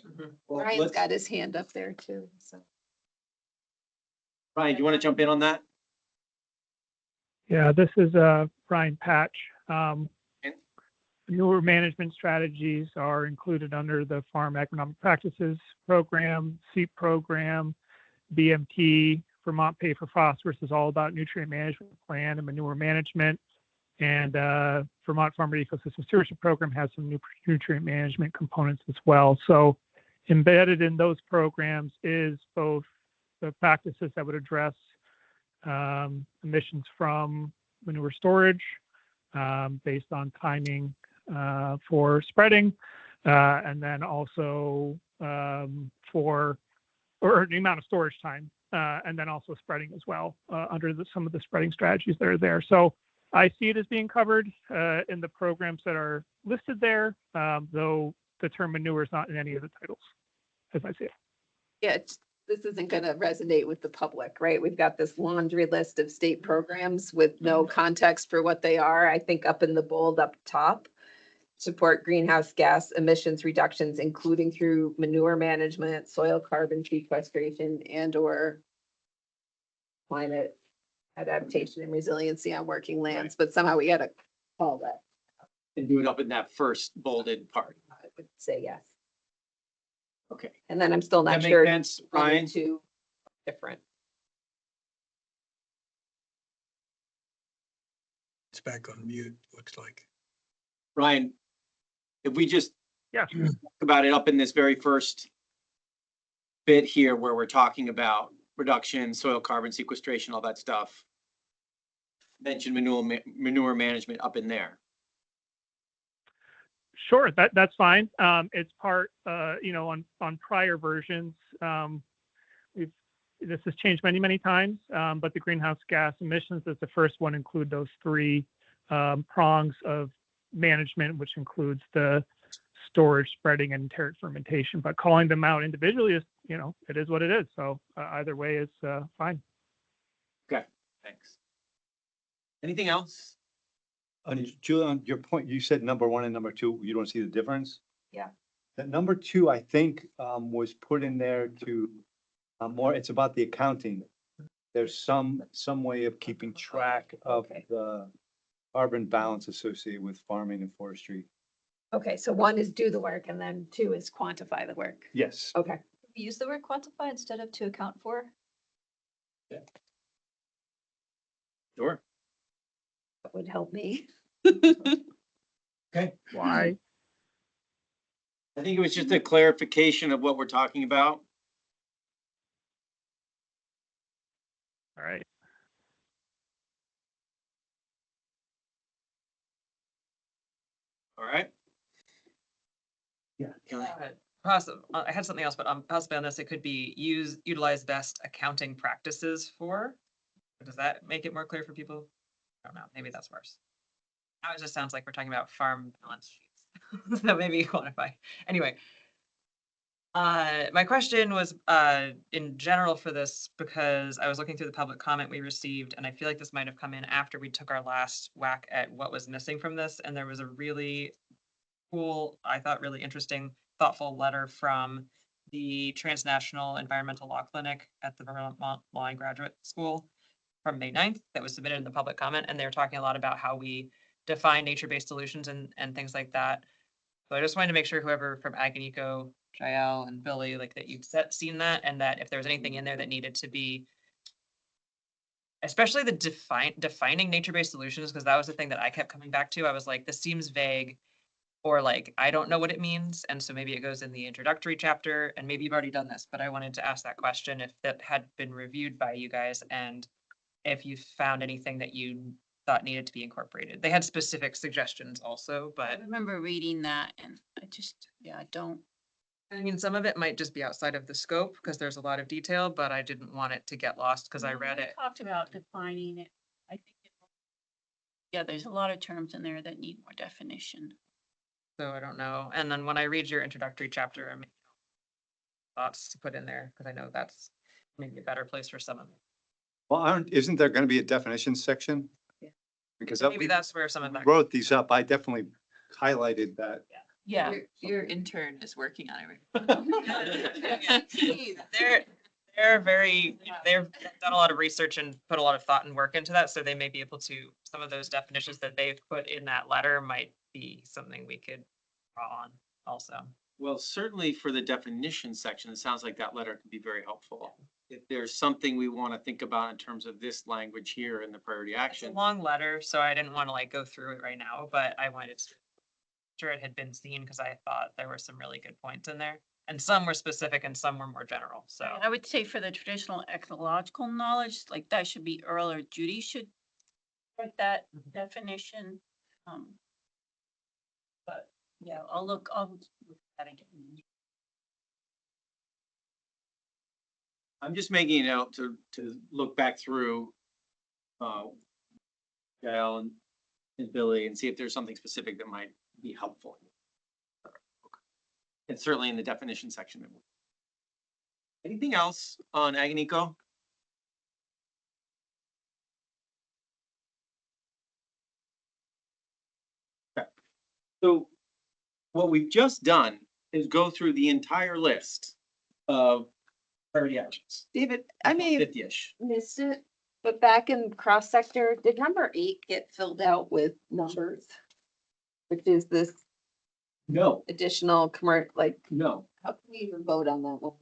Well, Ryan's let's- got his hand up there too, so. Ryan, do you want to jump in on that? Yeah, this is Brian Patch. Okay. Manure management strategies are included under the Farm Economic Practices Program, SEEP program, BMT. Vermont Pay for Phosphorus is all about nutrient management plan and manure management. And Vermont Farmer Ecosystem Stewardship Program has some nutrient management components as well. So embedded in those programs is both the practices that would address emissions from manure storage based on timing for spreading, and then also for the amount of storage time, and then also spreading as well under some of the spreading strategies that are there. So I see it as being covered in the programs that are listed there, though the term manure is not in any of the titles, as I see it. Yeah, this isn't gonna resonate with the public, right? We've got this laundry list of state programs with no context for what they are. I think up in the bold up top, support greenhouse gas emissions reductions, including through manure management, soil carbon sequestration, and or climate adaptation and resiliency on working lands, but somehow we gotta call that. And do it up in that first bolded part. I would say yes. Okay. And then I'm still That not makes sure. sense, 1 and Ryan? 2 different. It's back on mute, looks like. Ryan, if we just Yeah. talk about it up in this very first bit here where we're talking about reduction, soil carbon sequestration, all that stuff. Mention manure management up in there. Sure, that's fine. It's part, on prior versions, this has changed many, many times, but the greenhouse gas emissions as the first one include those 3 prongs of management, which includes the storage, spreading, and enteric fermentation. But calling them out individually is, it is what it is. So either way is fine. Okay, thanks. Anything else? Julie, on your point, you said number 1 and number 2, you don't see the difference? Yeah. That number 2, I think, was put in there to it's about the accounting. There's some way of keeping track of Okay. the carbon balance associated with farming and forestry. Okay, so 1 is do the work and then 2 is quantify the work. Yes. Okay. Use the word quantify instead of to account for. Sure. That would help me. Okay. Why? I think it was just a clarification of what we're talking about. All right. All right. Yeah. Kelly? I had something else, but possibly on this, it could be utilize best accounting practices for. Does that make it more clear for people? I don't know, maybe that's worse. Now it just sounds like we're talking about farm balance sheets. So maybe quantify. Anyway. My question was, in general for this, because I was looking through the public comment we received, and I feel like this might have come in after we took our last whack at what was missing from this, and there was a really cool, I thought really interesting, thoughtful letter from the Transnational Environmental Law Clinic at the Vermont Law and Graduate School from May 9th that was submitted in the public comment, and they were talking a lot about how we define nature-based solutions and things like that. So I just wanted to make sure whoever from Ag and Eco, Jael and Billy, like that you've seen that, and that if there was anything in there that needed to be, especially the defining nature-based solutions, because that was the thing that I kept coming back to. I was like, this seems vague, or like, I don't know what it means. And so maybe it goes in the introductory chapter, and maybe you've already done this, but I wanted to ask that question if that had been reviewed by you guys and if you found anything that you thought needed to be incorporated. They had specific suggestions also, I but remember reading that and I just, yeah, I don't. I mean, some of it might just be outside of the scope because there's a lot of detail, but I didn't want it to get lost because I No, read we it. Talked about defining it. I think. Yeah, there's a lot of terms in there that need more definition. So I don't know. And then when I read your introductory chapter, I may thoughts to put in there because I know that's maybe a better place for some of it. Well, isn't there going to be a definition section? Yeah. Because Maybe that's where some of that. wrote these up. I definitely highlighted that. Yeah. Your intern is working on Yeah. They're very, they've done a lot of research and put a lot of thought and work into that, so they may be able to, some of those definitions that they've put in that letter might be something we could draw on also. Well, certainly for the definition section, it sounds like that letter could be very helpful. If there's something we want to think about in terms of this language here in the priority It's a action. long letter, so I didn't want to like go through it right now, but I wanted to sure it had been seen because I thought there were some really good points in there. And some were specific and some were more general, so. I would say for the traditional ecological knowledge, like that should be Earl or Judy should write that definition. But yeah, I'll look at it again. I'm just making a note to look back through Gail and Billy and see if there's something specific that might be helpful. And certainly in the definition section. Anything else on Ag and Eco? Okay. So what we've just done is go through the entire list of priority actions. David, I may have 50-ish. missed it, but back in cross sector, did number 8 get filled out with numbers? Which is this No, additional like, no, how can we even vote on that one?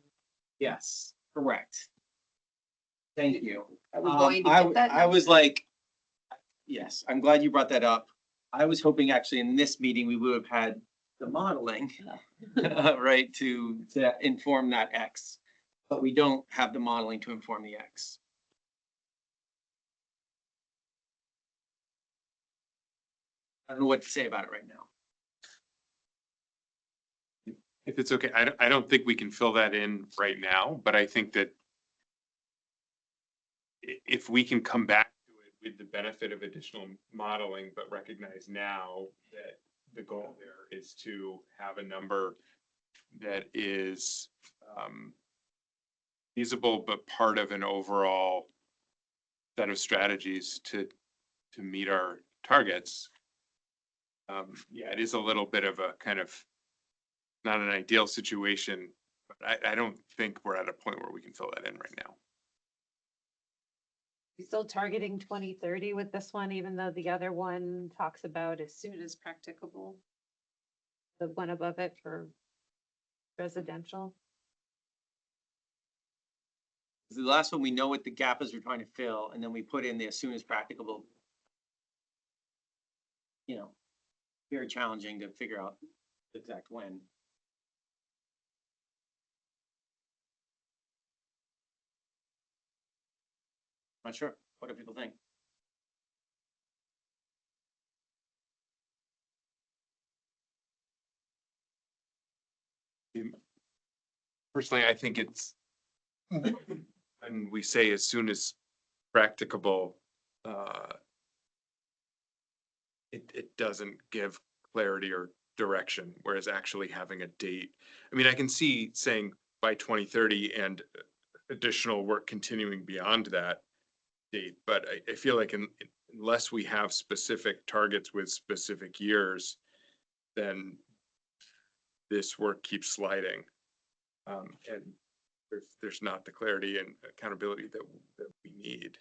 yes, correct. Thank you. Are we going to I get that? I was like, yes, I'm glad you brought that up. I was hoping actually in this meeting, we would have had the modeling, right, to inform that X. But we don't have the modeling to inform the X. I don't know what to say about it right now. If it's okay, I don't think we can fill that in right now, but I think that if we can come back to it with the benefit of additional modeling, but recognize now that the goal there is to have a number that is feasible, but part of an overall set of strategies to meet our targets. Yeah, it is a little bit of a kind of not an ideal situation, but I don't think we're at a point where we can fill that in right now. You still targeting 2030 with this one, even though the other one talks about as soon as practicable? The one above it for residential? The last one, we know what the gap is we're trying to fill, and then we put in the as soon as practicable. You know, very challenging to figure out the exact when. Not sure. What do people think? Personally, I think it's, when we say as soon as practicable, it doesn't give clarity or direction, whereas actually having a date. I mean, I can see saying by 2030 and additional work continuing beyond that date, but I feel like unless we have specific targets with specific years, then this work keeps sliding. And there's not the clarity and accountability that we need.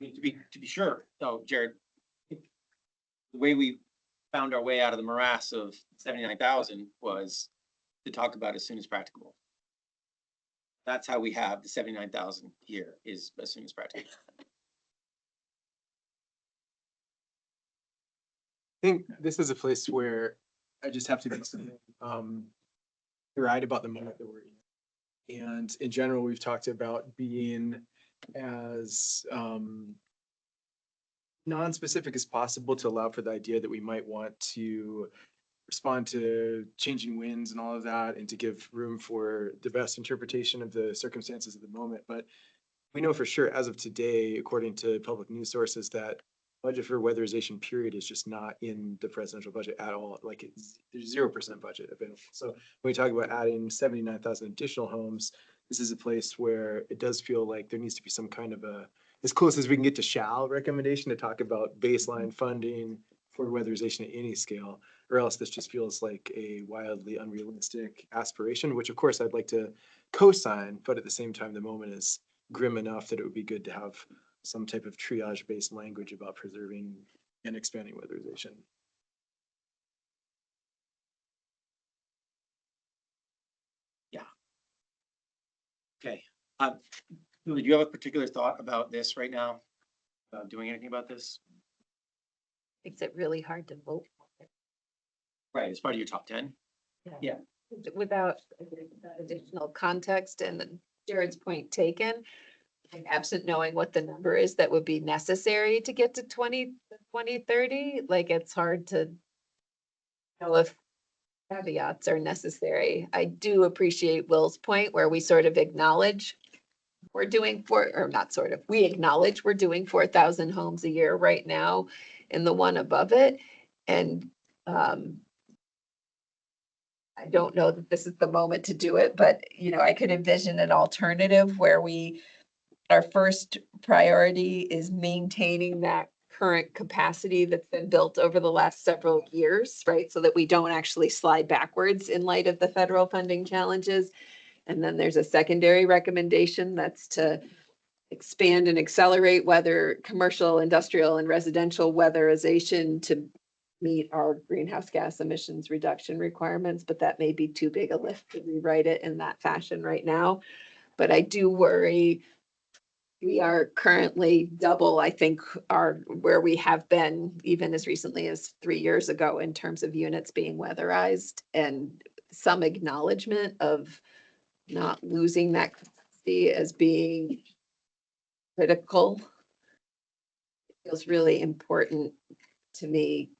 mean, to be sure, though, Jared, the way we found our way out of the morass of 79,000 was to talk about as soon as practicable. That's how we have the 79,000 here, is as soon as practicable. I think this is a place where I just have to be right about the moment that we're in. And in general, we've talked about being as non-specific as possible to allow for the idea that we might want to respond to changing winds and all of that, and to give room for the best interpretation of the circumstances of the moment. But we know for sure, as of today, according to public news sources, that budget for weatherization period is just not in the presidential budget at all. Like there's 0% budget available. So when we talk about adding 79,000 additional homes, this is a place where it does feel like there needs to be some kind of a, as close as we can get to shall recommendation to talk about baseline funding for weatherization at any scale, or else this just feels like a wildly unrealistic aspiration, which of course I'd like to co-sign, but at the same time, the moment is grim enough that it would be good to have some type of triage-based language about preserving and expanding weatherization. Okay. Julie, do you have a particular thought about this right now? About doing anything about this? Makes it really hard to vote Right, as part of your top 10? Yeah. without additional context and then Jared's point taken. I think absent knowing what the number is that would be necessary to get to 2030, like it's hard to know if caveats are necessary. I do appreciate Will's point where we sort of acknowledge we're doing we acknowledge we're doing 4,000 homes a year right now in the one above it. And I don't know that this is the moment to do it, but I could envision an alternative where our first priority is maintaining that current capacity that's been built over the last several years, right? So that we don't actually slide backwards in light of the federal funding challenges. And then there's a secondary recommendation that's to expand and accelerate commercial, industrial, and residential weatherization to meet our greenhouse gas emissions reduction requirements, but that may be too big a lift to rewrite it in that fashion right now. But I do worry we are currently double, I think, where we have been even as recently as 3 years ago in terms of units being weatherized, and some acknowledgement of not losing that capacity as being critical. It feels really important to me,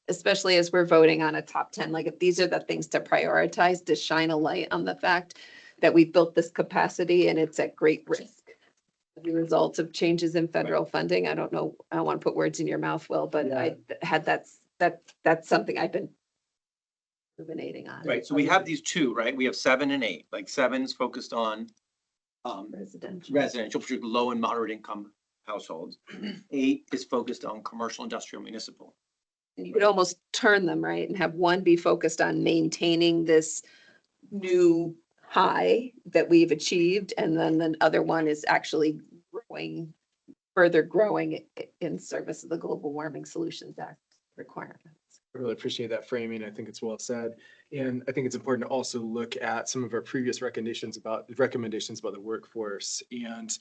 especially as we're voting on a top 10, like if these are the things to prioritize, to shine a light on the fact that we've built this capacity and it's at great risk as a result of changes in federal funding. I don't know, I don't want to put words in your mouth, Will, but that's something I've been ruminating on. Right, so we have these two, right? We have 7 and 8, like 7's focused on residential, particularly low and moderate income households. 8 is focused on commercial, industrial, municipal. And you could almost turn them, right, and have one be focused on maintaining this new high that we've achieved, and then the other one is actually further growing in service of the Global Warming Solutions Act requirements. I really appreciate that framing. I think it's well said. And I think it's important to also look at some of our previous recommendations about the workforce. And,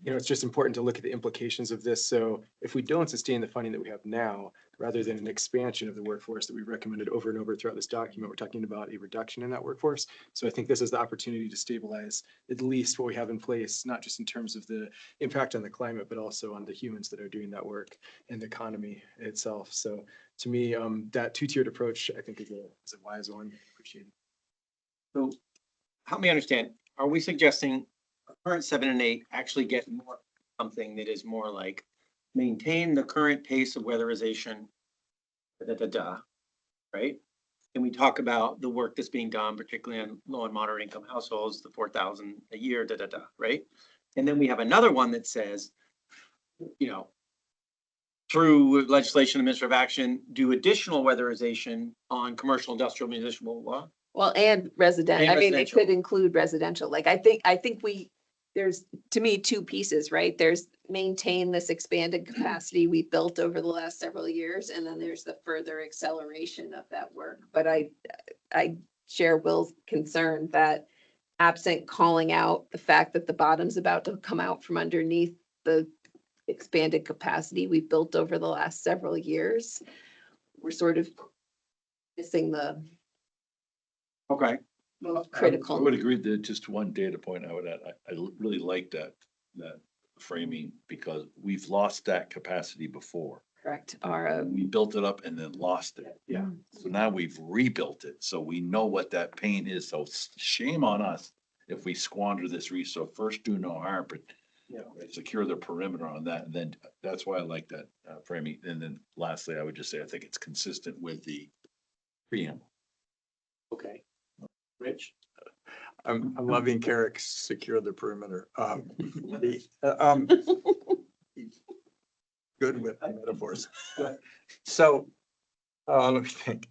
it's just important to look at the implications of this. So if we don't sustain the funding that we have now, rather than an expansion of the workforce that we recommended over and over throughout this document, we're talking about a reduction in that workforce. So I think this is the opportunity to stabilize at least what we have in place, not just in terms of the impact on the climate, but also on the humans that are doing that work and the economy itself. So to me, that two-tiered approach, I think is a wise one. Appreciate it. So help me understand, are we suggesting current 7 and 8 actually get more something that is more like maintain the current pace of weatherization, right? And we talk about the work that's being done, particularly on low and moderate income households, the 4,000 a year, right? And then we have another one that says, through legislation, administrative action, do additional weatherization on commercial, industrial, municipal law. Well, and residential. And I mean, it residential. could include residential. Like, I think we there's, to me, two pieces, right? There's maintain this expanded capacity we built over the last several years, and then there's the further acceleration of that work. But I share Will's concern that absent calling out the fact that the bottom's about to come out from underneath the expanded capacity we built over the last several years, we're sort of missing the Okay. most I critical. would agree that just one data point I would add, I really like that framing because we've lost that capacity before. Correct. We built it up and then lost it. Yeah. So now we've rebuilt it, so we know what that pain is, so shame on us if we squander this resource. First, do no harm, but secure the perimeter on that, and then that's why I like that framing. And then lastly, I would just say, I think it's consistent with the preamble. Okay. Rich? I'm loving Carrick's secure the perimeter. Good with metaphors. So, let me think.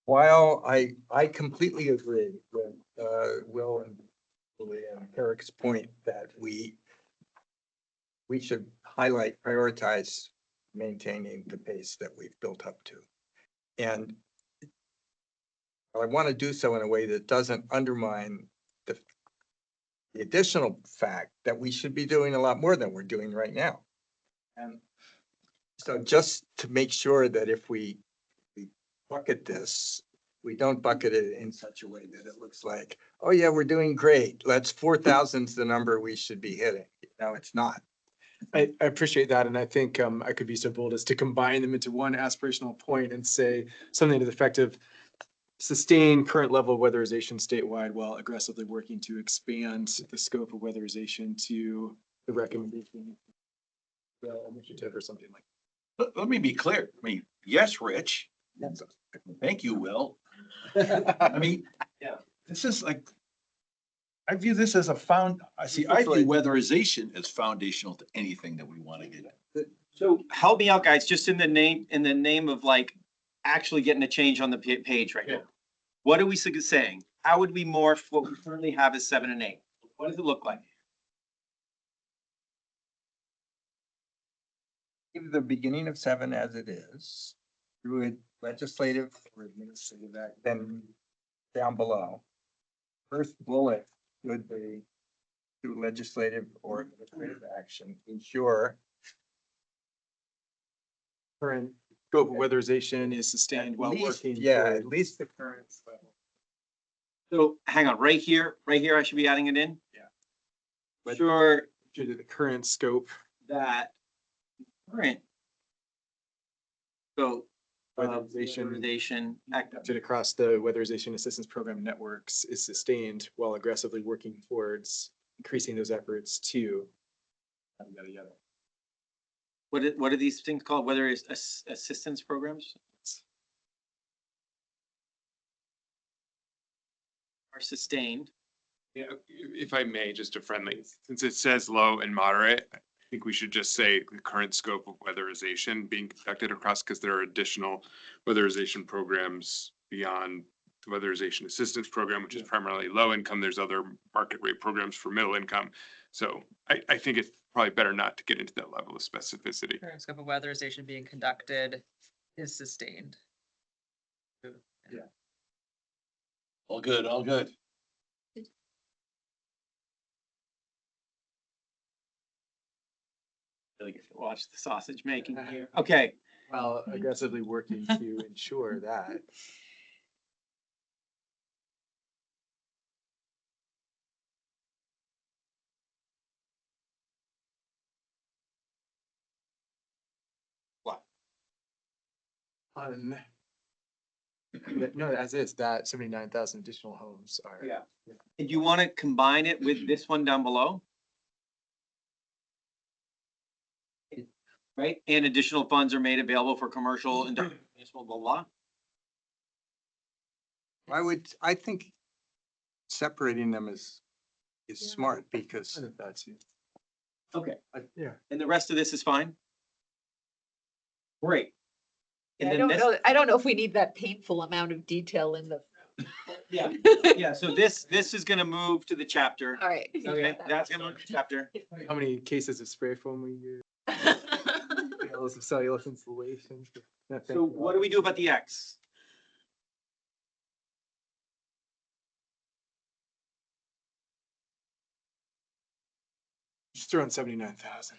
While I completely agree with, Will and Julie and Eric's point that we should highlight, prioritize maintaining the pace that we've built up to. And I want to do so in a way that doesn't undermine the additional fact that we should be doing a lot more than we're doing right now. And so just to make sure that if we bucket this, we don't bucket it in such a way that it looks like, oh yeah, we're doing great. 4,000's the number we should be hitting. No, it's not. I appreciate that, and I think I could be so bold as to combine them into one aspirational point and say something to the effect of sustain current level of weatherization statewide while aggressively working to expand the scope of weatherization to the recommendation. Well, initiative or something like. Let me be clear. I mean, yes, Rich. Thank you, Will. I mean, this is like, I view this as I view weatherization as foundational to anything that we want to get at. So help me out, guys, just in the name of like actually getting a change on the page right now. What are we saying? How would we morph what we currently have as 7 and 8? What does it look like? Leave the beginning of 7 as it is, through a legislative or administrative act, then down below. First bullet would be through legislative or administrative action, ensure Current scope of weatherization is sustained while working. toward- at least the current level. So hang on, right here, I should be adding it in? But- Sure Due to the current scope. that current. So. Weatherization Act. conducted across the weatherization assistance program networks is sustained while aggressively working towards increasing those efforts to. Yada, yada. What are these things called? Whether it's assistance programs? Are sustained. Yeah, if I may, just a friendly, since it says low and moderate, I think we should just say the current scope of weatherization being conducted across, because there are additional weatherization programs beyond the weatherization assistance program, which is primarily low income. There's other market rate programs for middle income. So I think it's probably better not to get into that level of specificity. Current scope of weatherization being conducted is sustained. All good, all good. Really get to watch the sausage making here. Okay. While aggressively working to ensure that. What? No, as is, that 79,000 additional homes are. Yeah. And you want to combine it with this one down below? Right? And additional funds are made available for commercial, industrial, municipal, blah, blah. I think separating them is smart because That's it. Okay. Yeah. And the rest of this is fine? Great. And I then don't this, know, I don't know if we need that painful amount of detail in the Yeah, yeah, so this is gonna move to the chapter. All right. Okay, that's gonna move to the chapter. How many cases of spray foam we use? Bales of cellulose insulation. No, thank So you. what do we do about the X? Just throw in 79,000.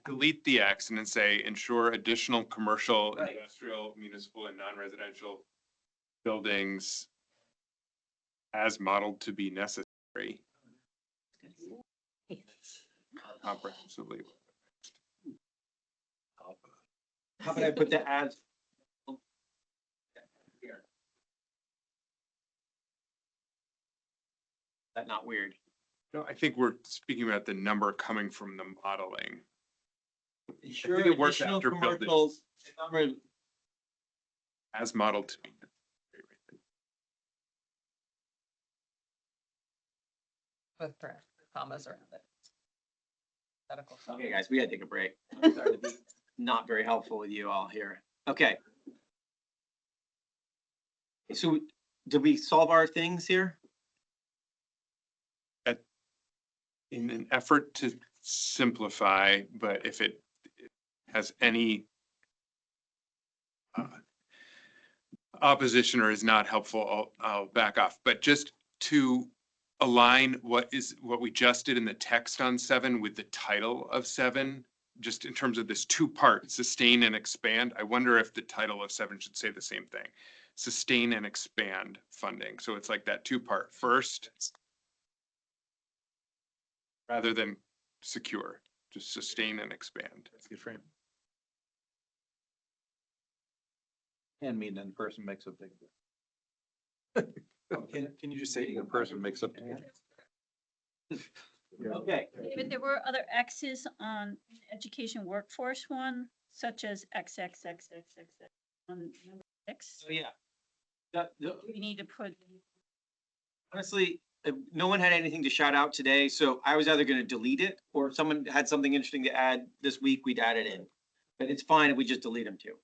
Delete the X and then say ensure additional commercial, Right. industrial, municipal and non-residential buildings as modeled to be necessary. Comprehensively. How about I put the as? Here. That not weird? No, I think we're speaking about the number coming from the modeling. Sure, it works additional after buildings. commercials, number, As modeled to be. With commas around it. Medical. okay, guys, we gotta take a break. I'm sorry to be not very helpful with you all here. Okay. So did we solve our things here? In an effort to simplify, but if it has any opposition or is not helpful, I'll back off. But just to align what we just did in the text on 7 with the title of 7, just in terms of this two-part, sustain and expand, I wonder if the title of 7 should say the same thing. Sustain and expand funding. So it's like that two-part. First, rather than secure, just sustain and expand. That's a good frame. And mean in person makes a big difference. Can you just say? Being a person makes a. Okay. David, there were other X's on education workforce one, such as XXXXX on number 6. So yeah. We need to put, Honestly, no one had anything to shout out today, so I was either gonna delete it, or if someone had something interesting to add this week, we'd add it in. But it's fine if we just delete them too.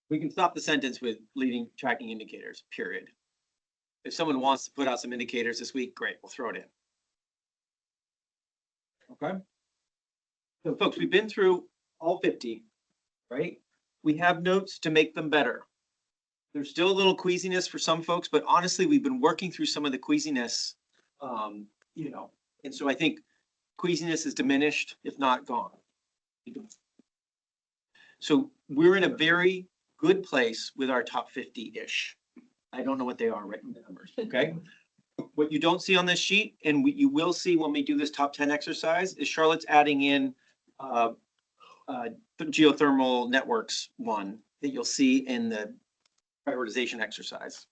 We can stop the sentence with leading tracking indicators, period. If someone wants to put out some indicators this week, great, we'll throw it in. Okay? So folks, we've been through all 50, right? We have notes to make them better. There's still a little queasiness for some folks, but honestly, we've been working through some of the queasiness, and so I think queasiness is diminished, if not gone. So we're in a very good place with our top 50-ish. I don't know what they are right in the numbers, okay? What you don't see on this sheet, and you will see when we do this top 10 exercise, is Charlotte's adding in the geothermal networks one that you'll see in the prioritization exercise.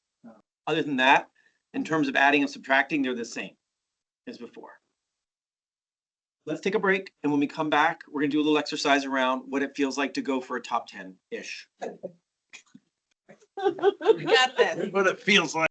Other than that, in terms of adding and subtracting, they're the same as before. Let's take a break, and when we come back, we're gonna do a little exercise around what it feels like to go for a top 10-ish. We got this. What it feels like.